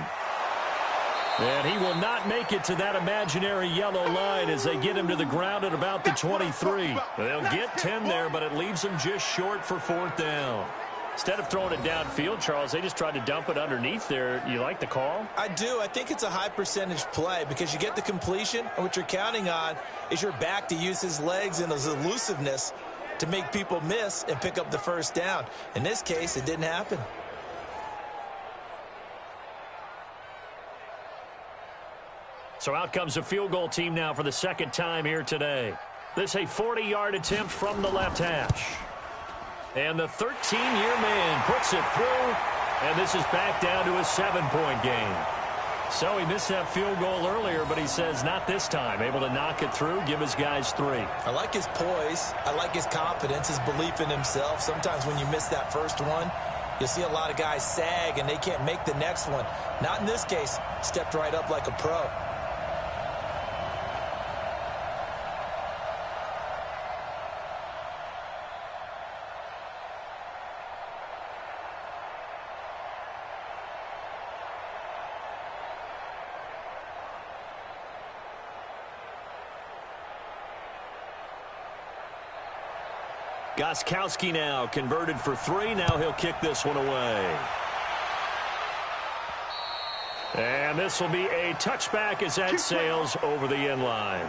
And he will not make it to that imaginary yellow line as they get him to the ground at about the 23. They'll get 10 there, but it leaves them just short for 4th down. Instead of throwing it downfield, Charles, they just tried to dump it underneath there. You like the call? I do. I think it's a high percentage play because you get the completion, and what you're counting on is your back to use his legs and his elusiveness to make people miss and pick up the 1st down. In this case, it didn't happen. So out comes a field goal team now for the 2nd time here today. This a 40-yard attempt from the left hash. And the 13-year man puts it through, and this is back down to a 7-point game. So he missed that field goal earlier, but he says not this time. Able to knock it through, give his guys 3. I like his poise. I like his confidence, his belief in himself. Sometimes when you miss that first one, you'll see a lot of guys sag, and they can't make the next one. Not in this case. Stepped right up like a pro. Gostkowski now converted for 3. Now he'll kick this one away. And this will be a touchback as that sails over the end line.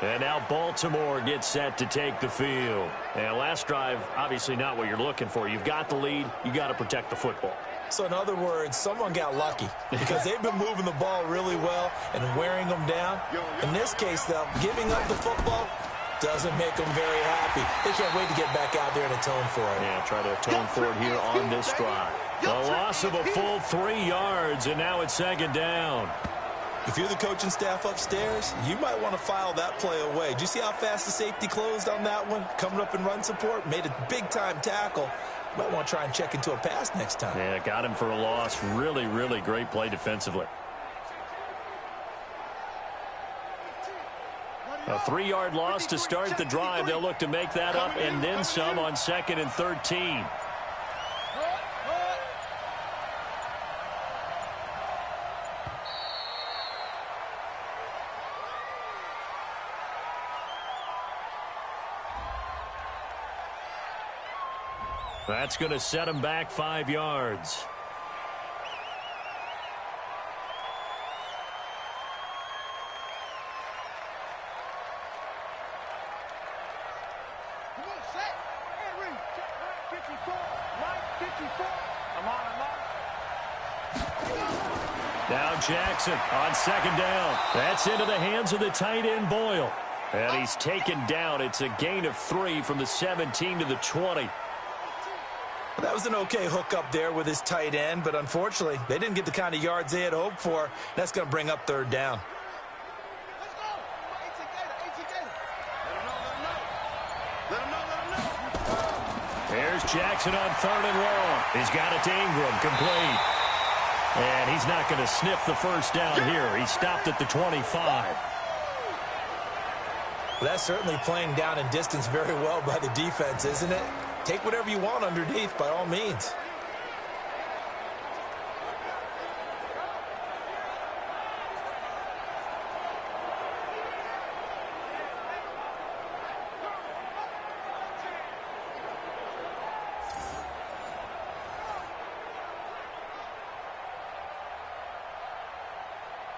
And now Baltimore gets set to take the field. And last drive, obviously not what you're looking for. You've got the lead. You got to protect the football. So in other words, someone got lucky because they've been moving the ball really well and wearing them down. In this case, though, giving up the football doesn't make them very happy. They can't wait to get back out there and atone for it. Yeah, try to atone for it here on this drive. A loss of a full 3 yards, and now it's 2nd down. If you're the coaching staff upstairs, you might want to file that play away. Did you see how fast the safety closed on that one? Coming up in run support, made a big-time tackle. You might want to try and check into a pass next time. Yeah, got him for a loss. Really, really great play defensively. A 3-yard loss to start the drive. They'll look to make that up and then some on 2nd and 13. That's going to set him back 5 yards. Now Jackson on 2nd down. That's into the hands of the tight end Boyle. And he's taken down. It's a gain of 3 from the 17 to the 20. That was an okay hook up there with his tight end, but unfortunately, they didn't get the kind of yards they had hoped for. That's going to bring up 3rd down. There's Jackson on 3rd and long. He's got it to Ingram, complete. And he's not going to sniff the 1st down here. He stopped at the 25. Well, that's certainly playing down in distance very well by the defense, isn't it? Take whatever you want underneath, by all means.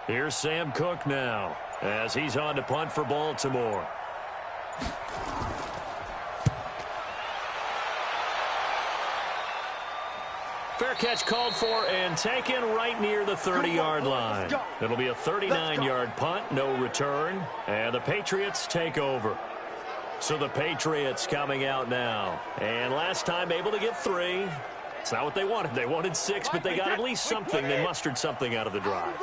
Here's Sam Cook now as he's on to punt for Baltimore. Fair catch called for and taken right near the 30-yard line. It'll be a 39-yard punt, no return, and the Patriots take over. So the Patriots coming out now. And last time able to get 3. It's not what they wanted. They wanted 6, but they got at least something. They mustered something out of the drive.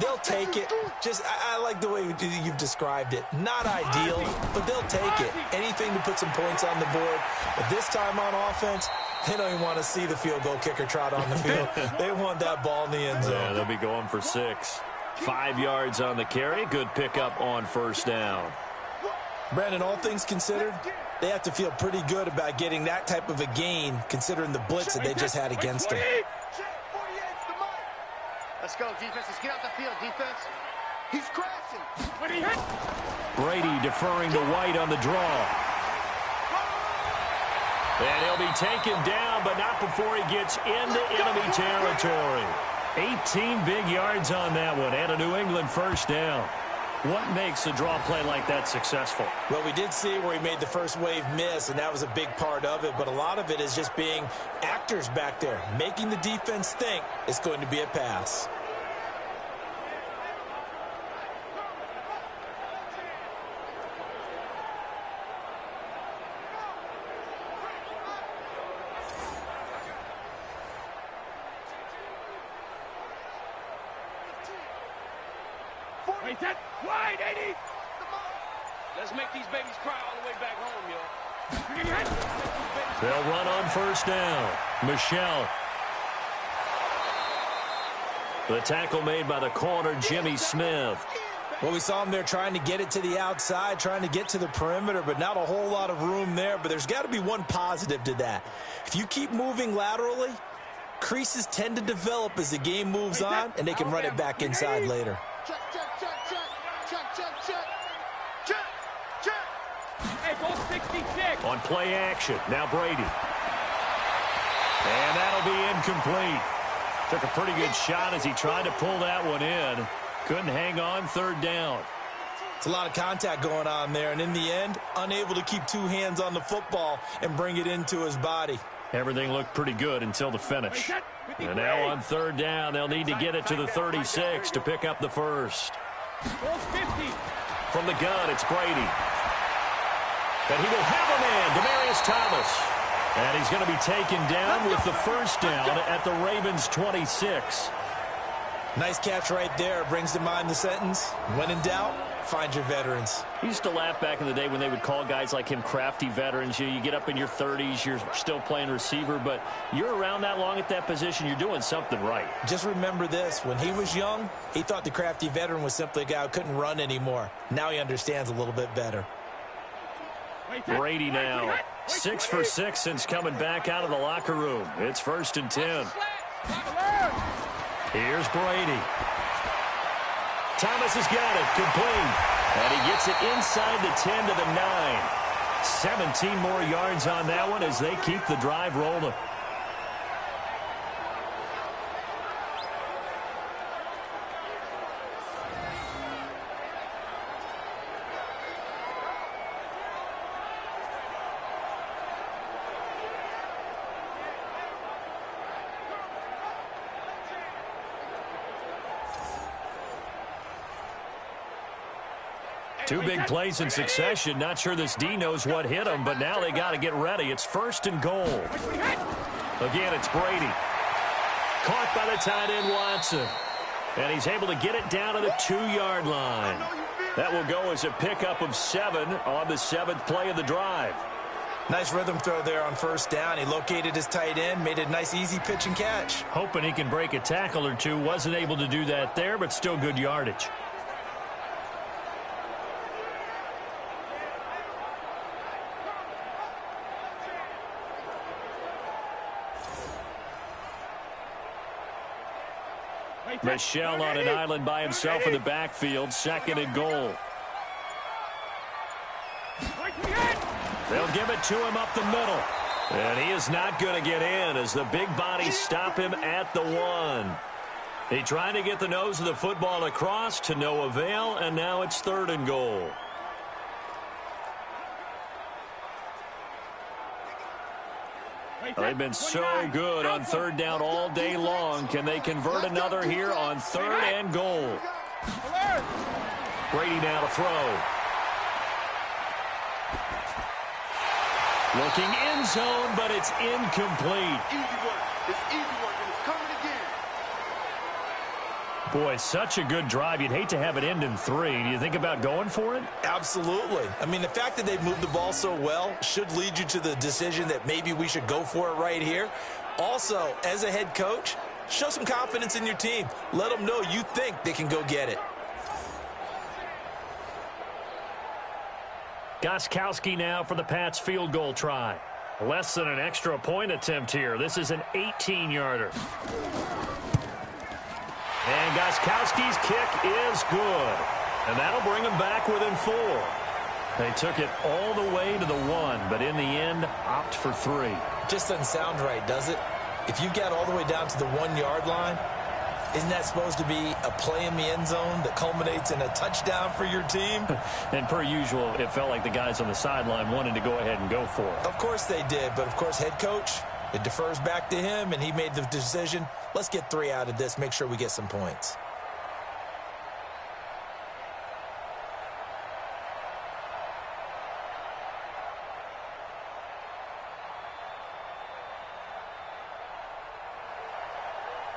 They'll take it. Just, I like the way you've described it. Not ideal, but they'll take it. Anything to put some points on the board. But this time on offense, they don't even want to see the field goal kicker trot on the field. They want that ball in the end zone. Yeah, they'll be going for 6. 5 yards on the carry. Good pickup on 1st down. Brandon, all things considered, they have to feel pretty good about getting that type of a gain, considering the blitz that they just had against them. Let's go, defense. Let's get out the field, defense. He's crashing. Brady deferring to White on the draw. And he'll be taken down, but not before he gets into enemy territory. 18 big yards on that one, and a New England first down. What makes a draw play like that successful? Well, we did see where he made the first wave miss, and that was a big part of it. But a lot of it is just being actors back there, making the defense think it's going to be a pass. Wide, 80. Let's make these babies cry all the way back home, yo. They'll run on first down. Michelle. The tackle made by the corner, Jimmy Smith. Well, we saw him there trying to get it to the outside, trying to get to the perimeter, but not a whole lot of room there. But there's got to be one positive to that. If you keep moving laterally, creases tend to develop as the game moves on, and they can run it back inside later. Check, check, check, check. Check, check, check. Check, check. Hey, go 66. On play action, now Brady. And that'll be incomplete. Took a pretty good shot as he tried to pull that one in. Couldn't hang on, third down. It's a lot of contact going on there, and in the end, unable to keep two hands on the football and bring it into his body. Everything looked pretty good until the finish. And now on third down, they'll need to get it to the 36 to pick up the first. From the gun, it's Brady. And he will have a man, Demaryius Thomas. And he's going to be taken down with the first down at the Ravens' 26. Nice catch right there. Brings to mind the sentence, when in doubt, find your veterans. I used to laugh back in the day when they would call guys like him crafty veterans. You get up in your 30s, you're still playing receiver, but you're around that long at that position, you're doing something right. Just remember this. When he was young, he thought the crafty veteran was simply a guy who couldn't run anymore. Now he understands a little bit better. Brady now, 6 for 6 since coming back out of the locker room. It's 1st and 10. Here's Brady. Thomas has got it, complete. And he gets it inside the 10 to the 9. 17 more yards on that one as they keep the drive rolling. Two big plays in succession. Not sure this D knows what hit him, but now they got to get ready. It's 1st and goal. Again, it's Brady. Caught by the tight end, Watson. And he's able to get it down to the 2-yard line. That will go as a pickup of 7 on the 7th play of the drive. Nice rhythm throw there on first down. He located his tight end, made a nice easy pitch and catch. Hoping he can break a tackle or two. Wasn't able to do that there, but still good yardage. Michelle on an island by himself in the backfield. 2nd and goal. They'll give it to him up the middle. And he is not going to get in as the big bodies stop him at the 1. He tried to get the nose of the football across to no avail, and now it's 3rd and goal. They've been so good on 3rd down all day long. Can they convert another here on 3rd and goal? Brady now to throw. Looking end zone, but it's incomplete. Easy work. It's easy work, and it's coming again. Boy, such a good drive. You'd hate to have it end in 3. Do you think about going for it? Absolutely. I mean, the fact that they've moved the ball so well should lead you to the decision that maybe we should go for it right here. Also, as a head coach, show some confidence in your team. Let them know you think they can go get it. Gostkowski now for the Pats field goal try. Less than an extra point attempt here. This is an 18-yarder. And Gostkowski's kick is good. And that'll bring them back within 4. They took it all the way to the 1, but in the end, opt for 3. Just doesn't sound right, does it? If you get all the way down to the 1-yard line, isn't that supposed to be a play in the end zone that culminates in a touchdown for your team? And per usual, it felt like the guys on the sideline wanted to go ahead and go for it. Of course they did, but of course head coach, it defers back to him, and he made the decision, let's get 3 out of this, make sure we get some points.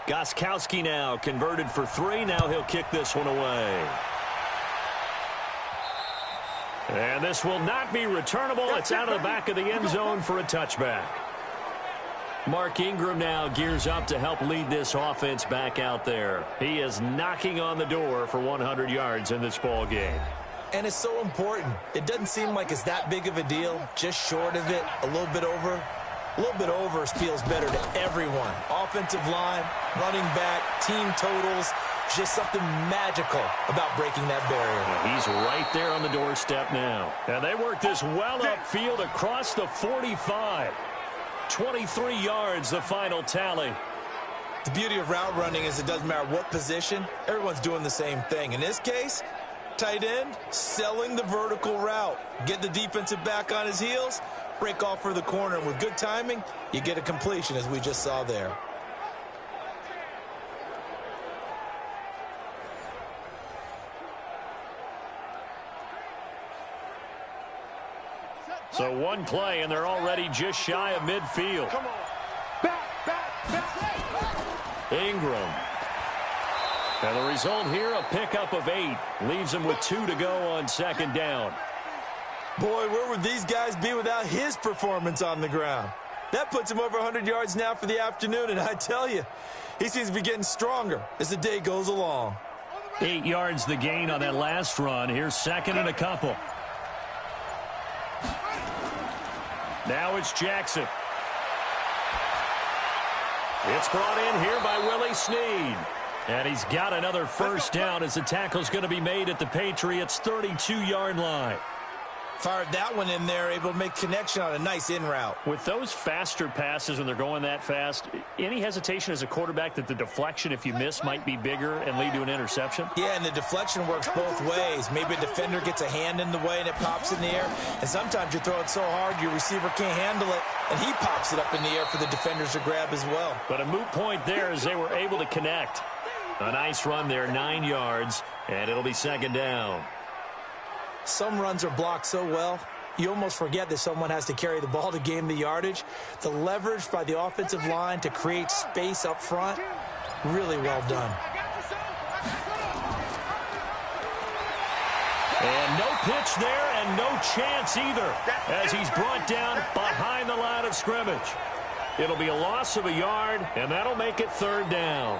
Gostkowski now converted for 3. Now he'll kick this one away. And this will not be returnable. It's out of the back of the end zone for a touchback. Mark Ingram now gears up to help lead this offense back out there. He is knocking on the door for 100 yards in this ball game. And it's so important. It doesn't seem like it's that big of a deal. Just short of it, a little bit over. A little bit over feels better to everyone. Offensive line, running back, team totals, just something magical about breaking that barrier. He's right there on the doorstep now. And they work this well upfield across the 45. 23 yards, the final tally. The beauty of route running is it doesn't matter what position, everyone's doing the same thing. In this case, tight end, selling the vertical route. Get the defensive back on his heels, break off for the corner, and with good timing, you get a completion, as we just saw there. So one play, and they're already just shy of midfield. Come on. Back. Ingram. And the result here, a pickup of 8. Leaves him with 2 to go on second down. Boy, where would these guys be without his performance on the ground? That puts him over 100 yards now for the afternoon, and I tell you, he seems to be getting stronger as the day goes along. 8 yards the gain on that last run. Here's second and a couple. Now it's Jackson. It's brought in here by Willie Snead. And he's got another first down as the tackle's going to be made at the Patriots' 32-yard line. Fired that one in there, able to make connection on a nice in route. With those faster passes when they're going that fast, any hesitation as a quarterback that the deflection, if you miss, might be bigger and lead to an interception? Yeah, and the deflection works both ways. Maybe a defender gets a hand in the way and it pops in the air. And sometimes you throw it so hard your receiver can't handle it, and he pops it up in the air for the defenders to grab as well. But a moot point there as they were able to connect. A nice run there, 9 yards, and it'll be second down. Some runs are blocked so well, you almost forget that someone has to carry the ball to gain the yardage. The leverage by the offensive line to create space up front, really well done. And no pitch there and no chance either as he's brought down behind the line of scrimmage. It'll be a loss of a yard, and that'll make it third down.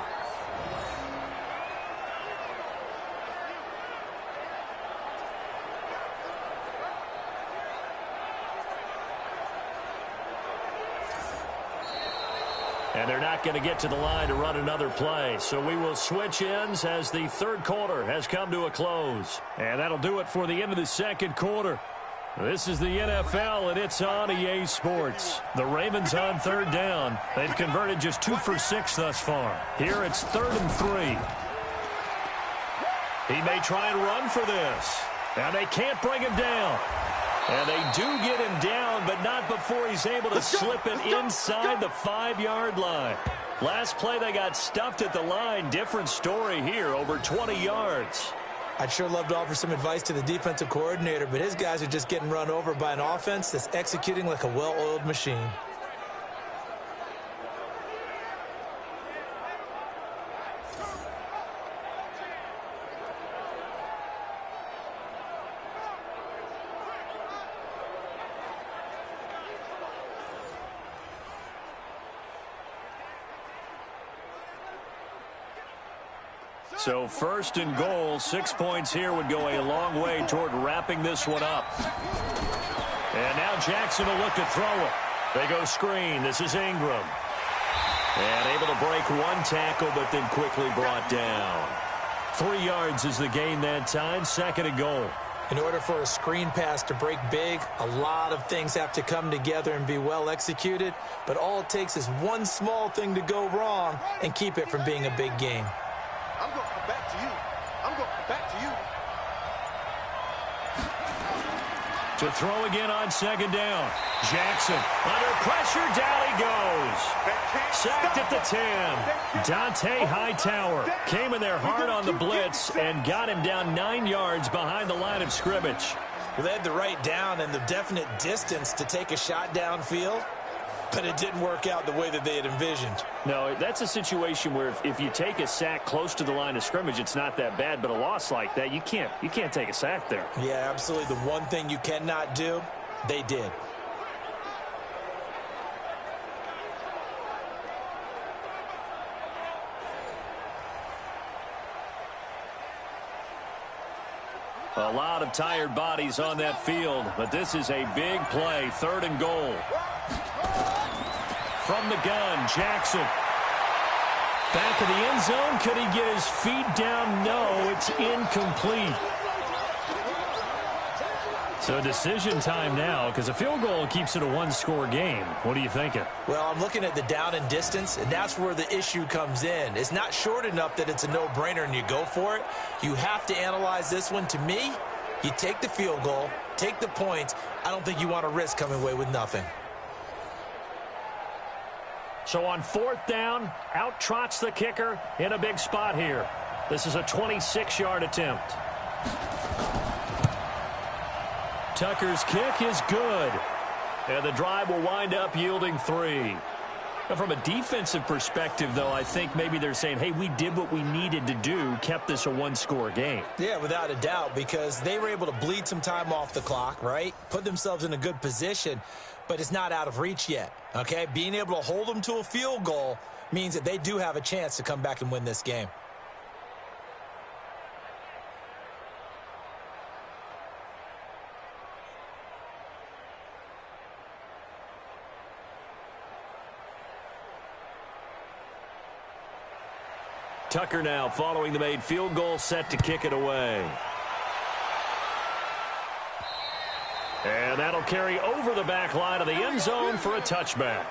And they're not going to get to the line to run another play. So we will switch ends as the third quarter has come to a close. And that'll do it for the end of the second quarter. This is the NFL, and it's on EA Sports. The Ravens on third down. They've converted just 2 for 6 thus far. Here it's 3rd and 3. He may try and run for this. And they can't bring him down. And they do get him down, but not before he's able to slip it inside the 5-yard line. Last play, they got stuffed at the line. Different story here, over 20 yards. I'd sure love to offer some advice to the defensive coordinator, but his guys are just getting run over by an offense that's executing like a well-oiled machine. So first and goal, 6 points here would go a long way toward wrapping this one up. And now Jackson will look to throw it. They go screen. This is Ingram. And able to break one tackle, but then quickly brought down. 3 yards is the gain that time. Second and goal. In order for a screen pass to break big, a lot of things have to come together and be well executed. But all it takes is one small thing to go wrong and keep it from being a big game. I'm going to come back to you. I'm going to come back to you. To throw again on second down. Jackson under pressure. Down he goes. Sacked at the 10. Dante Hightower came in there hard on the blitz and got him down 9 yards behind the line of scrimmage. Well, they had the right down and the definite distance to take a shot downfield, but it didn't work out the way that they had envisioned. No, that's a situation where if you take a sack close to the line of scrimmage, it's not that bad, but a loss like that, you can't take a sack there. Yeah, absolutely. The one thing you cannot do, they did. A lot of tired bodies on that field, but this is a big play. Third and goal. From the gun, Jackson. Back of the end zone. Could he get his feet down? No, it's incomplete. So decision time now, because a field goal keeps it a one-score game. What are you thinking? Well, I'm looking at the down and distance, and that's where the issue comes in. It's not short enough that it's a no-brainer and you go for it. You have to analyze this one. To me, you take the field goal, take the points. I don't think you want to risk coming away with nothing. So on fourth down, out trots the kicker in a big spot here. This is a 26-yard attempt. Tucker's kick is good. And the drive will wind up yielding 3. Now, from a defensive perspective, though, I think maybe they're saying, hey, we did what we needed to do, kept this a one-score game. Yeah, without a doubt, because they were able to bleed some time off the clock, right? Put themselves in a good position, but it's not out of reach yet, okay? Being able to hold them to a field goal means that they do have a chance to come back and win this game. Tucker now following the made field goal, set to kick it away. And that'll carry over the back line of the end zone for a touchback.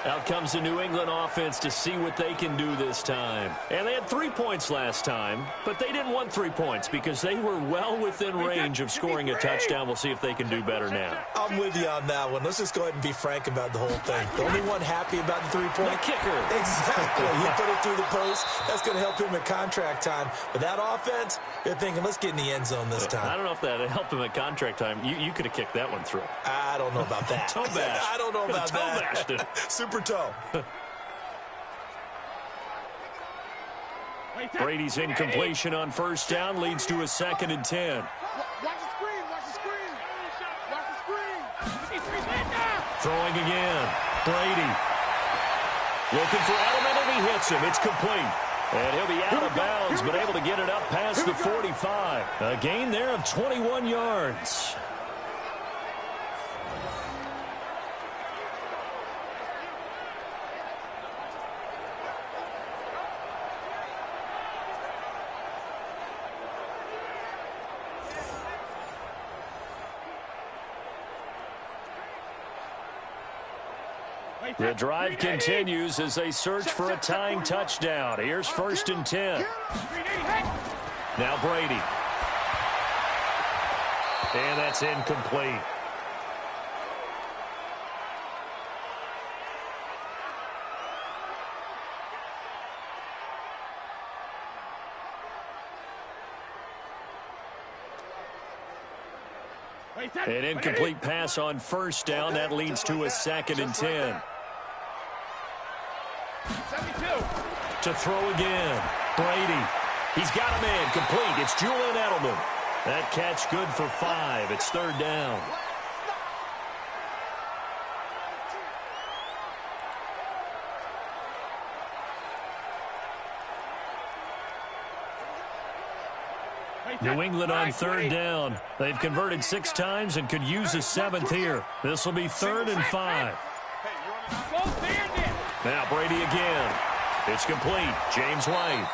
Out comes the New England offense to see what they can do this time. And they had 3 points last time, but they didn't want 3 points because they were well within range of scoring a touchdown. We'll see if they can do better now. I'm with you on that one. Let's just go ahead and be frank about the whole thing. The only one happy about the 3-point the kicker. Exactly. He put it through the post. That's going to help him at contract time. But that offense, they're thinking, let's get in the end zone this time. I don't know if that helped him at contract time. You could have kicked that one through. I don't know about that. Toe bash. I don't know about toe that. Bashed it. Super toe. Brady's incompletion on first down leads to a 2nd and 10. Watch the screen. Watch the screen. Watch the screen. Throwing again. Brady. Looking for Edelman, and he hits him. It's complete. And he'll be out of bounds, but able to get it up past the 45. A gain there of 21 yards. The drive continues as they search for a tying touchdown. Here's 1st and 10. Now Brady. And that's incomplete. An incomplete pass on first down. That leads to a 2nd and 10. To throw again. Brady. He's got a man complete. It's Julian Edelman. That catch good for 5. It's 3rd down. New England on third down. They've converted 6 times and could use a 7th here. This will be 3rd and 5. Now Brady again. It's complete. James White.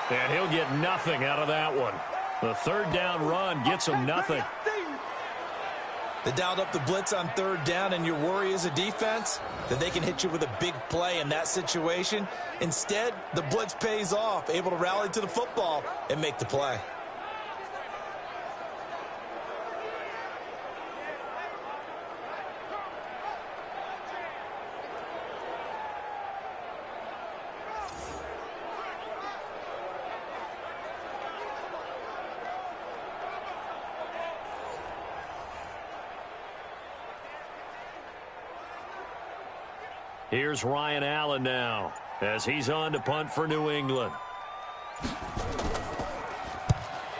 And he'll get nothing out of that one. The 3rd down run gets him nothing. They dialed up the blitz on 3rd down, and your worry as a defense that they can hit you with a big play in that situation. Instead, the blitz pays off, able to rally to the football and make the play. Here's Ryan Allen now as he's on to punt for New England.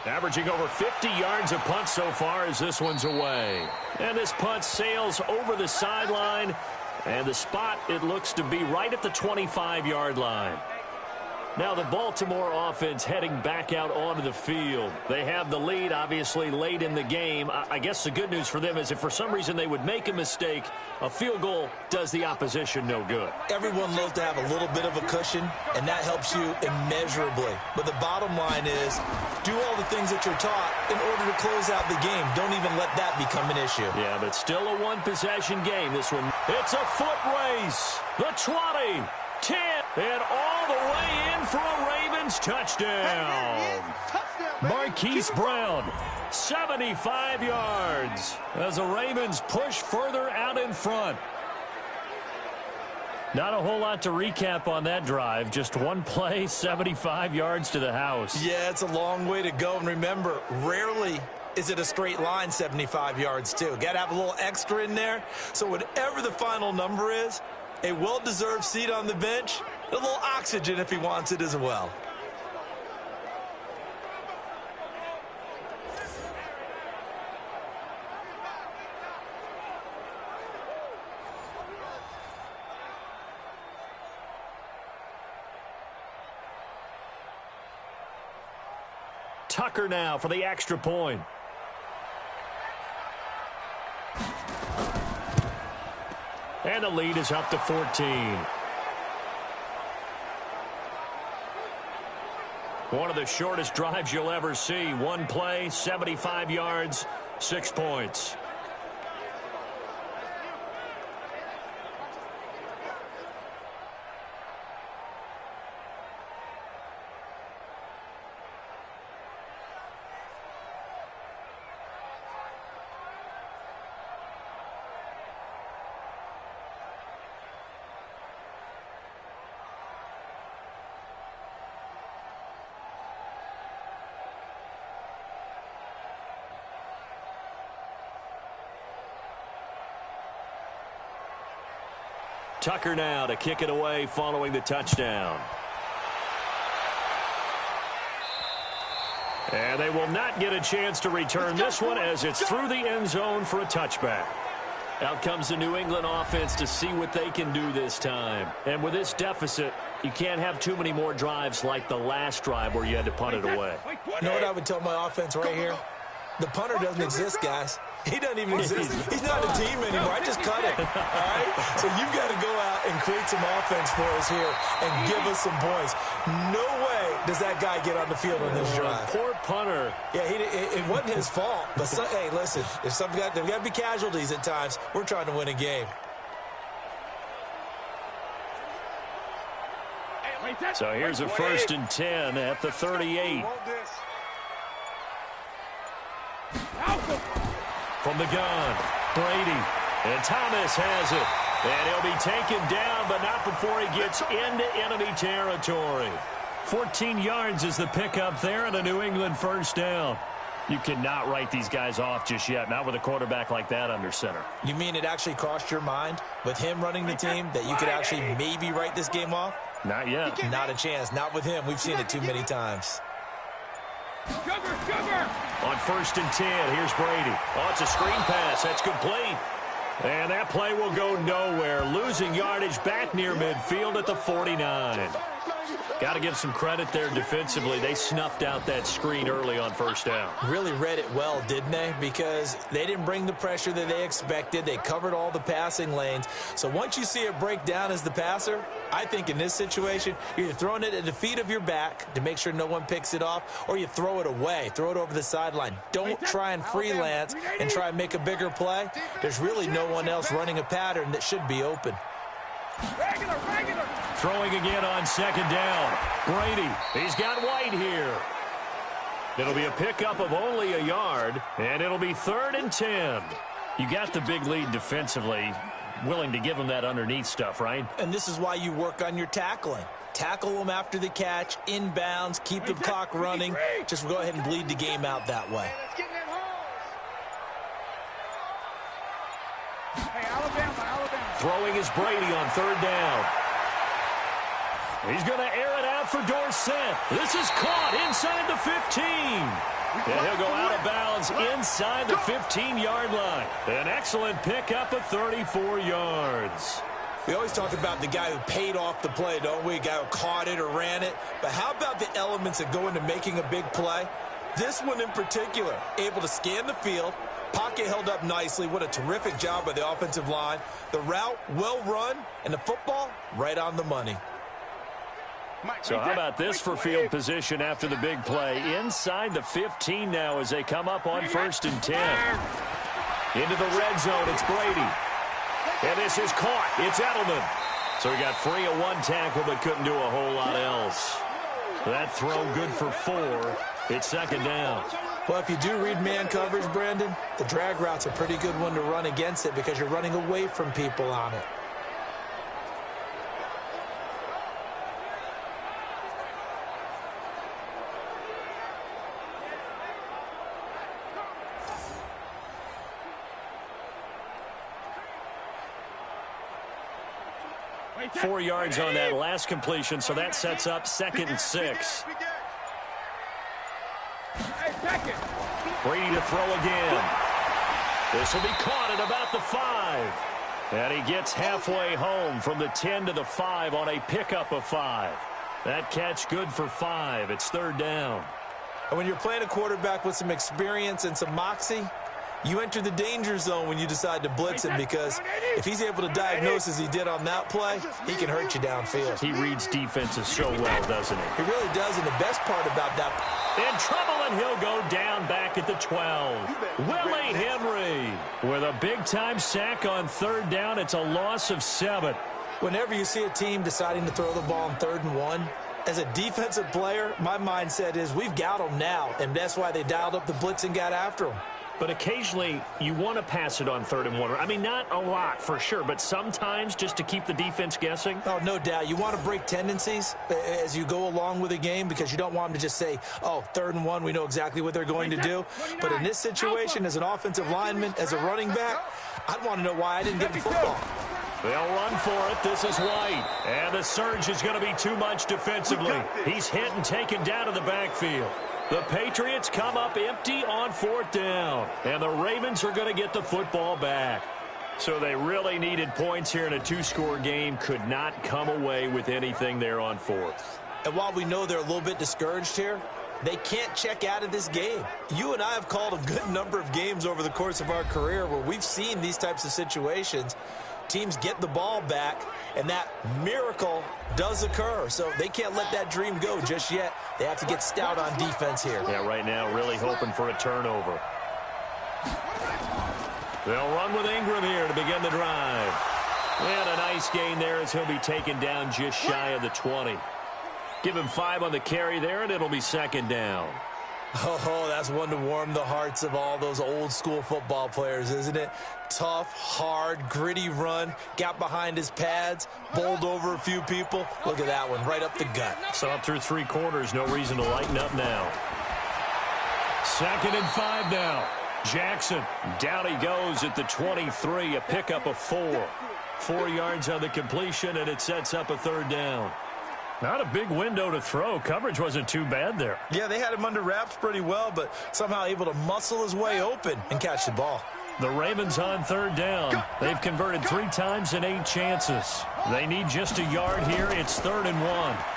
Averaging over 50 yards a punt so far as this one's away. And this punt sails over the sideline. And the spot, it looks to be right at the 25-yard line. Now the Baltimore offense heading back out onto the field. They have the lead, obviously, late in the game. I guess the good news for them is if for some reason they would make a mistake, a field goal does the opposition no good. Everyone loves to have a little bit of a cushion, and that helps you immeasurably. But the bottom line is, do all the things that you're taught in order to close out the game. Don't even let that become an issue. Yeah, but still a one-possession game, this one. It's a foot race. The 20, 10, and all the way in for a Ravens touchdown. Marquise Brown, 75 yards as the Ravens push further out in front. Not a whole lot to recap on that drive. Just one play, 75 yards to the house. Yeah, it's a long way to go. And remember, rarely is it a straight line 75 yards, too. Got to have a little extra in there. So whatever the final number is, a well-deserved seat on the bench, a little oxygen if he wants it as well. Tucker now for the extra point. And the lead is up to 14. One of the shortest drives you'll ever see. One play, 75 yards, 6 points. Tucker now to kick it away following the touchdown. And they will not get a chance to return this one as it's through the end zone for a touchback. Out comes the New England offense to see what they can do this time. And with this deficit, you can't have too many more drives like the last drive where you had to punt it away. You know what I would tell my offense right here? The punter doesn't exist, guys. He doesn't even exist. He's not a team anymore. I just cut it. All right? So you've got to go out and create some offense for us here and give us some points. No way does that guy get on the field on this drive. Poor punter. Yeah, it wasn't his fault. But, hey, listen, there's got to be casualties at times. We're trying to win a game. So here's a 1st and 10 at the 38. From the gun, Brady, and Thomas has it. And he'll be taken down, but not before he gets into enemy territory. 14 yards is the pickup there, and a New England 1st down. You cannot write these guys off just yet, not with a quarterback like that under center. You mean it actually crossed your mind with him running the team that you could actually maybe write this game off? Not yet. Not a chance. Not with him. We've seen it too many times. On 1st and 10, here's Brady. Oh, it's a screen pass. That's complete. And that play will go nowhere. Losing yardage back near midfield at the 49. Got to give some credit there defensively. They snuffed out that screen early on first down. Really read it well, didn't they? Because they didn't bring the pressure that they expected. They covered all the passing lanes. So once you see it break down as the passer, I think in this situation, you're either throwing it at the feet of your back to make sure no one picks it off, or you throw it away. Throw it over the sideline. Don't try and freelance and try and make a bigger play. There's really no one else running a pattern that should be open. Regular. Throwing again on second down. Brady, he's got White here. It'll be a pickup of only a yard, and it'll be 3rd and 10. You got the big lead defensively. Willing to give them that underneath stuff, right? And this is why you work on your tackling. Tackle them after the catch, inbounds, keep the clock running. Just go ahead and bleed the game out that way. Let's get in that hole. Hey, Alabama. Throwing is Brady on 3rd down. He's going to air it out for Dorsett. This is caught inside the 15. And he'll go out of bounds inside the 15-yard line. An excellent pickup of 34 yards. We always talk about the guy who paid off the play, don't we? A guy who caught it or ran it. But how about the elements that go into making a big play? This one in particular, able to scan the field, pocket held up nicely. What a terrific job by the offensive line. The route, well run, and the football, right on the money. So how about this for field position after the big play? Inside the 15 now as they come up on 1st and 10. Into the red zone, it's Brady. And this is caught. It's Edelman. So he got free of one tackle but couldn't do a whole lot else. That throw good for 4. It's 2nd down. Well, if you do read man coverage, Brandon, the drag route's a pretty good one to run against it because you're running away from people on it. Right. 4 yards on that last completion, so that sets up 2nd and 6. Brady to throw again. This will be caught at about the 5. And he gets halfway home from the 10 to the 5 on a pickup of 5. That catch good for 5. It's 3rd down. And when you're playing a quarterback with some experience and some moxie, you enter the danger zone when you decide to blitz him, because if he's able to diagnose as he did on that play, he can hurt you downfield. He reads defenses so well, doesn't he? He really does, and the best part about that... In trouble, and he'll go down back at the 12. Willie Henry with a big-time sack on 3rd down. It's a loss of 7. Whenever you see a team deciding to throw the ball on 3rd and 1, as a defensive player, my mindset is we've got them now, and that's why they dialed up the blitz and got after them. But occasionally, you want to pass it on 3rd and 1. I mean, not a lot for sure, but sometimes just to keep the defense guessing. Oh, no doubt. You want to break tendencies as you go along with a game, because you don't want them to just say, oh, 3rd and 1, we know exactly what they're going to do. But in this situation, as an offensive lineman, as a running back, I'd want to know why I didn't get the football. They'll run for it. This is White. And the surge is going to be too much defensively. He's hit and taken down to the backfield. The Patriots come up empty on 4th down. And the Ravens are going to get the football back. So they really needed points here in a 2-score game. Could not come away with anything there on 4th. And while we know they're a little bit discouraged here, they can't check out of this game. You and I have called a good number of games over the course of our career where we've seen these types of situations. Teams get the ball back, and that miracle does occur. So they can't let that dream go just yet. They have to get stout on defense here. Yeah, right now really hoping for a turnover. They'll run with Ingram here to begin the drive. And a nice gain there as he'll be taken down just shy of the 20. Give him 5 on the carry there, and it'll be 2nd down. Oh, that's one to warm the hearts of all those old-school football players, isn't it? Tough, hard, gritty run, got behind his pads, bowled over a few people. Look at that one, right up the gut. So up through 3 quarters, no reason to lighten up now. 2nd and 5 now. Jackson, down he goes at the 23, a pickup of 4. 4 yards on the completion, and it sets up a 3rd down. Not a big window to throw. Coverage wasn't too bad there. Yeah, they had him under wraps pretty well, but somehow able to muscle his way open and catch the ball. The Ravens on third down. They've converted 3 times in 8 chances. They need just a yard here. It's 3rd and 1.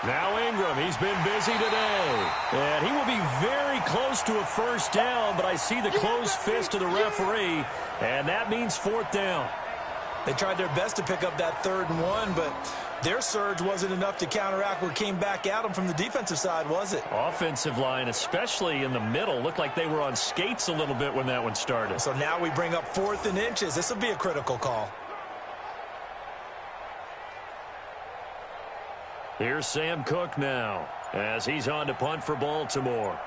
Now Ingram, he's been busy today. And he will be very close to a first down, but I see the closed fist of the referee, and that means 4th down. They tried their best to pick up that 3rd and 1, but their surge wasn't enough to counteract what came back at them from the defensive side, was it? Offensive line, especially in the middle, looked like they were on skates a little bit when that one started. So now we bring up 4th and inches. This will be a critical call. Here's Sam Cook now as he's on to punt for Baltimore.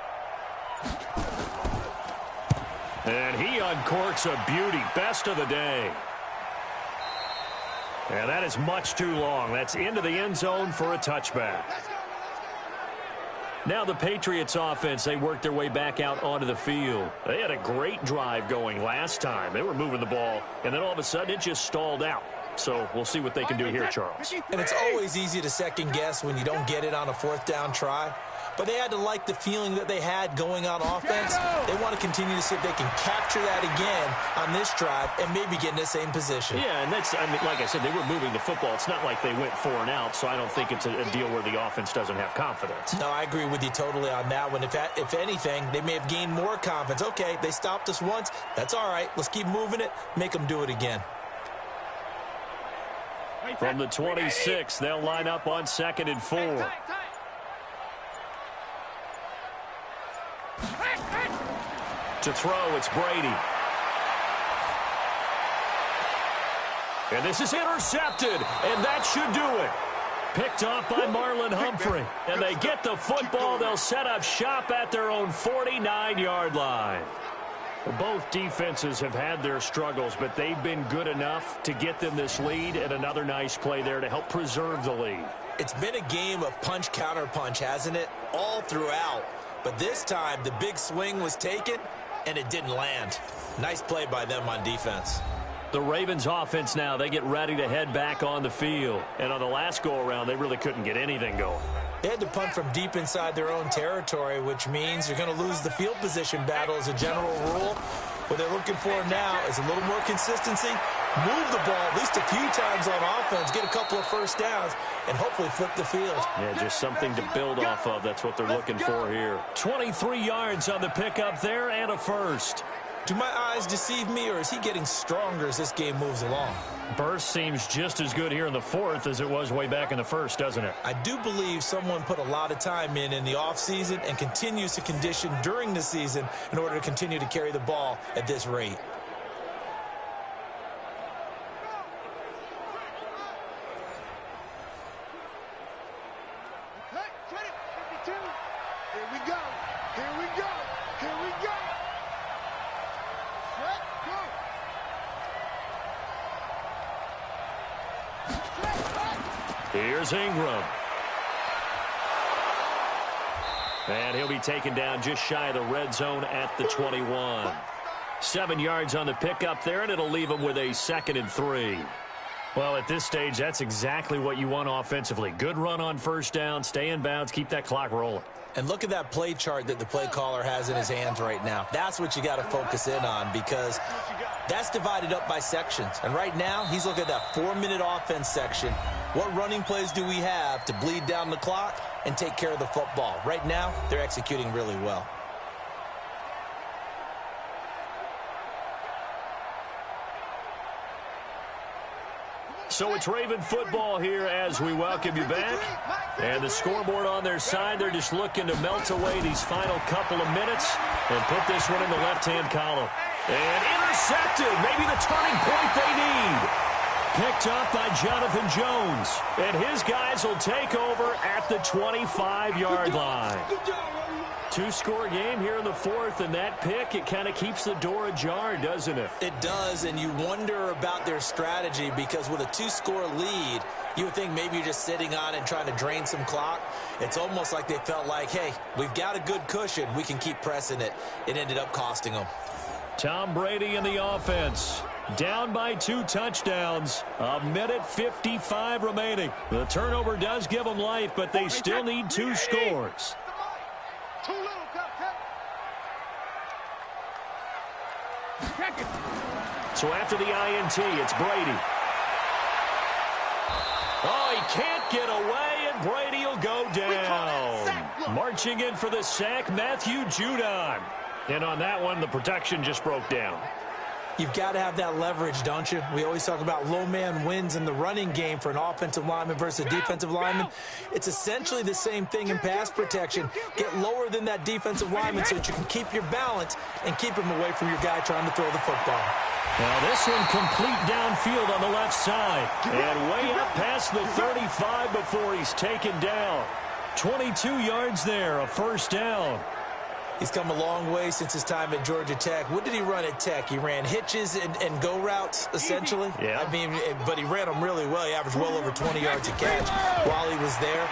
And he uncorks a beauty. Best of the day. And that is much too long. That's into the end zone for a touchback. Now the Patriots offense, they worked their way back out onto the field. They had a great drive going last time. They were moving the ball, and then all of a sudden it just stalled out. So we'll see what they can do here, Charles. And it's always easy to second guess when you don't get it on a 4th down try. But they had to like the feeling that they had going on offense. They want to continue to see if they can capture that again on this drive and maybe get in the same position. Yeah, and that's, I mean, like I said, they were moving the football. It's not like they went 4 and out, so I don't think it's a deal where the offense doesn't have confidence. No, I agree with you totally on that one. If anything, they may have gained more confidence. Okay, they stopped us once. That's all right. Let's keep moving it. Make them do it again. From the 26, they'll line up on 2nd and 4. To throw, it's Brady. And this is intercepted, and that should do it. Picked off by Marlon Humphrey. And they get the football. They'll set up shop at their own 49-yard line. Both defenses have had their struggles, but they've been good enough to get them this lead, and another nice play there to help preserve the lead. It's been a game of punch-counter-punch, hasn't it? All throughout. But this time, the big swing was taken, and it didn't land. Nice play by them on defense. The Ravens offense now, they get ready to head back on the field. And on the last go-around, they really couldn't get anything going. They had to punt from deep inside their own territory, which means you're going to lose the field position battle as a general rule. What they're looking for now is a little more consistency, move the ball at least a few times on offense, get a couple of first downs, and hopefully flip the field. Yeah, just something to build off of. That's what they're looking for here. 23 yards on the pickup there and a first. Do my eyes deceive me, or is he getting stronger as this game moves along? Burst seems just as good here in the 4th as it was way back in the 1st, doesn't it? I do believe someone put a lot of time in the offseason and continues to condition during the season in order to continue to carry the ball at this rate. Here we go. Here we go. Here we go. Here's Ingram. And he'll be taken down just shy of the red zone at the 21. 7 yards on the pickup there, and it'll leave him with a 2nd and 3. Well, at this stage, that's exactly what you want offensively. Good run on first down, stay in bounds, keep that clock rolling. And look at that play chart that the play caller has in his hands right now. That's what you got to focus in on, because that's divided up by sections. And right now, he's looking at that 4-minute offense section. What running plays do we have to bleed down the clock and take care of the football? Right now, they're executing really well. So it's Raven football here as we welcome you back. And the scoreboard on their side, they're just looking to melt away these final couple of minutes and put this one in the left-hand column. And intercepted, maybe the turning point they need. Picked up by Jonathan Jones. And his guys will take over at the 25-yard line. 2-score game here in the 4th, and that pick, it kind of keeps the door ajar, doesn't it? It does, and you wonder about their strategy, because with a 2-score lead, you would think maybe you're just sitting on and trying to drain some clock. It's almost like they felt like, hey, we've got a good cushion. We can keep pressing it. It ended up costing them. Tom Brady in the offense. Down by 2 touchdowns. 1:55 remaining. The turnover does give them life, but they still need 2 scores. Too little, Captain. So after the INT, it's Brady. Oh, he can't get away, and Brady will go down. Marching in for the sack, Matthew Judon. And on that one, the protection just broke down. You've got to have that leverage, don't you? We always talk about low man wins in the running game for an offensive lineman versus a defensive lineman. It's essentially the same thing in pass protection. Get lower than that defensive lineman so that you can keep your balance and keep him away from your guy trying to throw the football. Now this one complete downfield on the left side. And way up past the 35 before he's taken down. 22 yards there, a first down. He's come a long way since his time at Georgia Tech. What did he run at Tech? He ran hitches and go routes, essentially. Yeah. I mean, but he ran them really well. He averaged well over 20 yards a catch while he was there.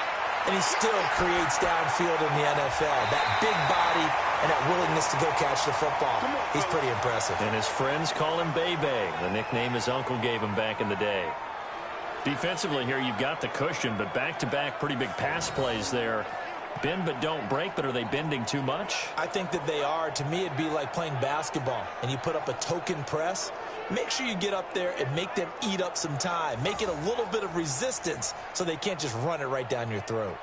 And he still creates downfield in the NFL. That big body and that willingness to go catch the football. He's pretty impressive. And his friends call him Bebe, the nickname his uncle gave him back in the day. Defensively here, you've got the cushion, but back-to-back pretty big pass plays there. Bend but don't break, but are they bending too much? I think that they are. To me, it'd be like playing basketball, and you put up a token press. Make sure you get up there and make them eat up some time. Make it a little bit of resistance so they can't just run it right down your throat.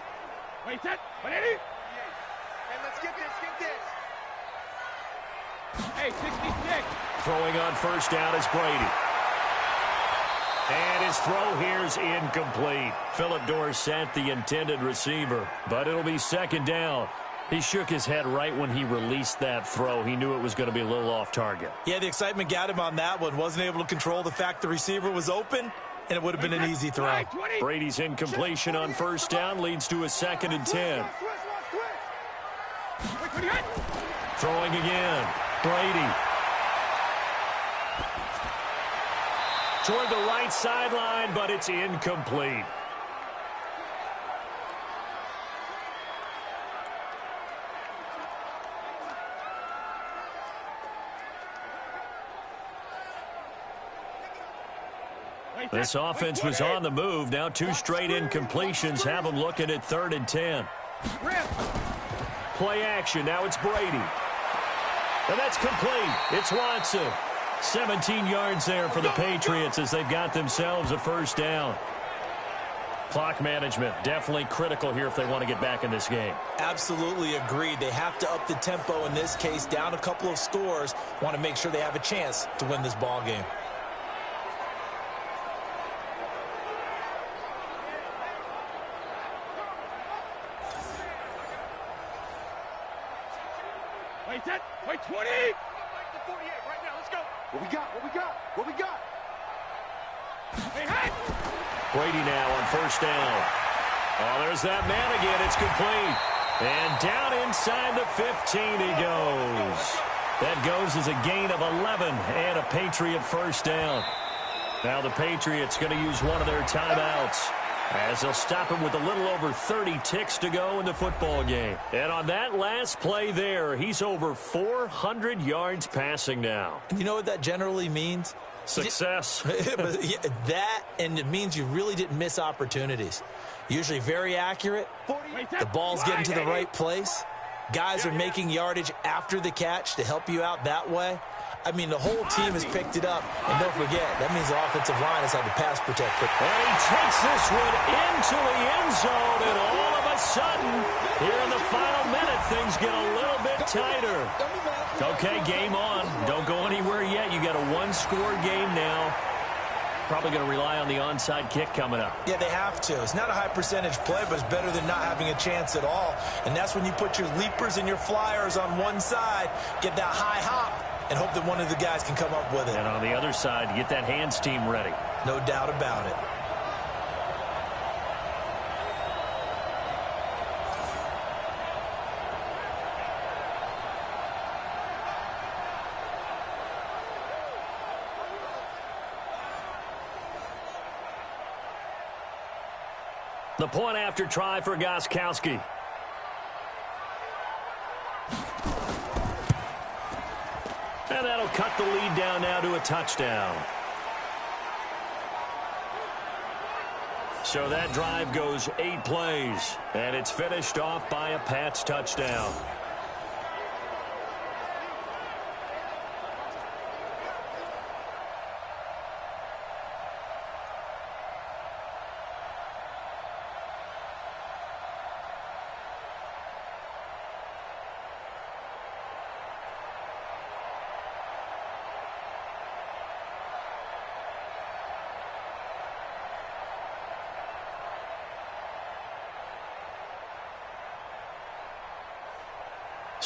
Wait, set. 180. And let's get this. Hey, 66. Throwing on first down is Brady. And his throw here's incomplete. Philip Dorsett, the intended receiver. But it'll be second down. He shook his head right when he released that throw. He knew it was going to be a little off target. Yeah, the excitement got him on that one. Wasn't able to control the fact the receiver was open, and it would have been an easy throw. Brady's incompletion on first down leads to a 2nd and 10. Throwing again. Brady. Toward the right sideline, but it's incomplete. This offense was on the move. Now 2 straight incompletions have them looking at 3rd and 10. Play action. Now it's Brady. And that's complete. It's Watson. 17 yards there for the Patriots as they've got themselves a first down. Clock management definitely critical here if they want to get back in this game. Absolutely agreed. They have to up the tempo in this case, down a couple of scores. Want to make sure they have a chance to win this ball game. Wait, set. Wait, 20. Right now, let's go. What we got? What we got? What we got? Hey, hey! Brady now on first down. Oh, there's that man again. It's complete. And down inside the 15 he goes. That goes as a gain of 11 and a Patriot first down. Now the Patriots going to use one of their timeouts as they'll stop him with a little over 30 ticks to go in the football game. And on that last play there, he's over 400 yards passing now. You know what that generally means? Success. That, and it means you really didn't miss opportunities. Usually very accurate. The ball's getting to the right place. Guys are making yardage after the catch to help you out that way. I mean, the whole team has picked it up. And don't forget, that means the offensive line has had to pass protect. And he takes this one into the end zone. And all of a sudden, here in the final minute, things get a little bit tighter. Okay, game on. Don't go anywhere yet. You got a one-score game now. Probably going to rely on the onside kick coming up. Yeah, they have to. It's not a high percentage play, but it's better than not having a chance at all. And that's when you put your leapers and your flyers on one side, get that high hop, and hope that one of the guys can come up with it. And on the other side, get that hands team ready. No doubt about it. The point after try for Gostkowski. And that'll cut the lead down now to a touchdown. So that drive goes 8 plays, and it's finished off by a Pats touchdown.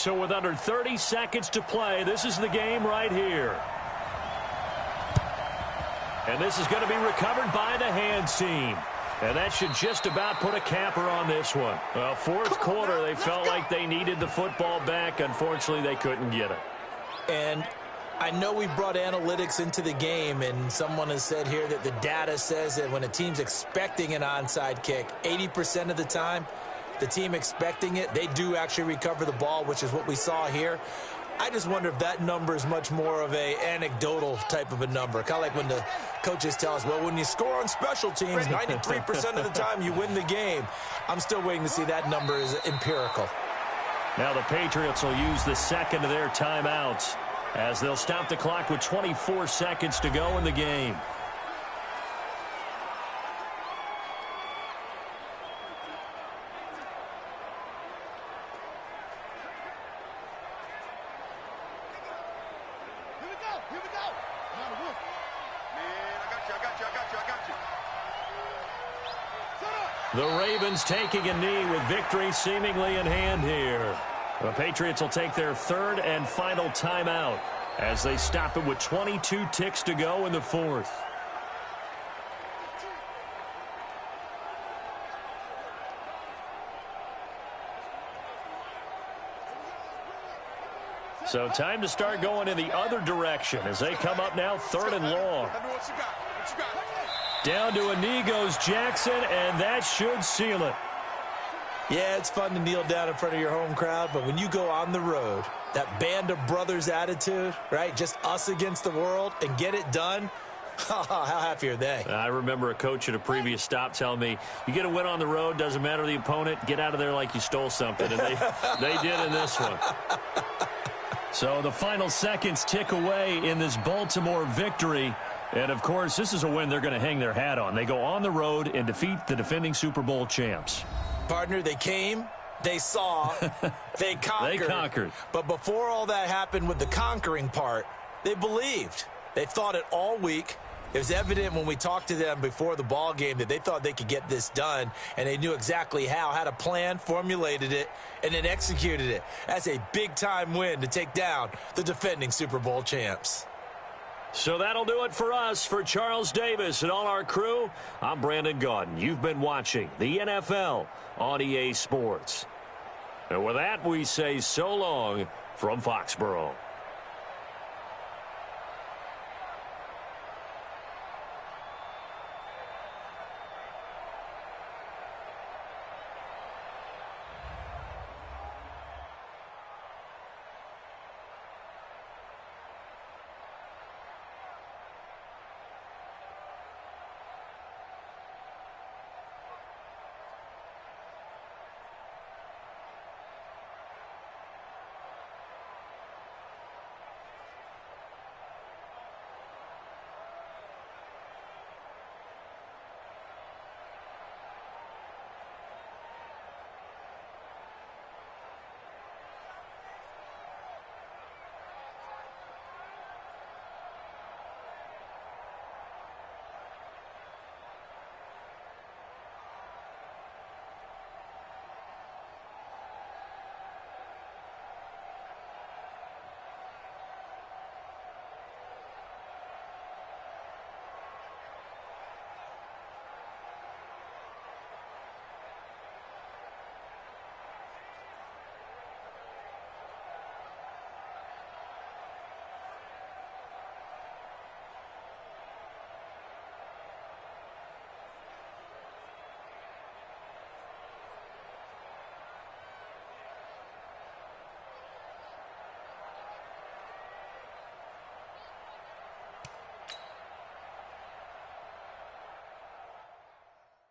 So with under 30 seconds to play, this is the game right here. And this is going to be recovered by the hands team. And that should just about put a capper on this one. Well, fourth quarter, they felt like they needed the football back. Unfortunately, they couldn't get it. And I know we've brought analytics into the game, and someone has said here that the data says that when a team's expecting an onside kick, 80% of the time, the team expecting it, they do actually recover the ball, which is what we saw here. I just wonder if that number is much more of a anecdotal type of a number. Kind of like when the coaches tell us, well, when you score on special teams, 93% of the time you win the game. I'm still waiting to see that number is empirical. Now the Patriots will use the second of their timeouts as they'll stop the clock with 24 seconds to go in the game. The Ravens taking a knee with victory seemingly in hand here. The Patriots will take their third and final timeout as they stop it with 22 ticks to go in the fourth. So time to start going in the other direction as they come up now third and long. Down to a knee goes Jackson, and that should seal it. Yeah, it's fun to kneel down in front of your home crowd, but when you go on the road, that band of brothers attitude, right, just us against the world, and get it done, how happy are they? I remember a coach at a previous stop telling me, you get a win on the road, doesn't matter the opponent, get out of there like you stole something, and they did in this one. So the final seconds tick away in this Baltimore victory. And, of course, this is a win they're going to hang their hat on. They go on the road and defeat the defending Super Bowl champs. Partner, they came, they saw, they conquered. They conquered. But before all that happened with the conquering part, they believed. They thought it all week. It was evident when we talked to them before the ball game that they thought they could get this done, and they knew exactly how, had a plan, formulated it, and then executed it. That's a big-time win to take down the defending Super Bowl champs. So that'll do it for us. For Charles Davis and all our crew, I'm Brandon Gaudin. You've been watching the NFL on EA Sports. And with that, we say so long from Foxborough.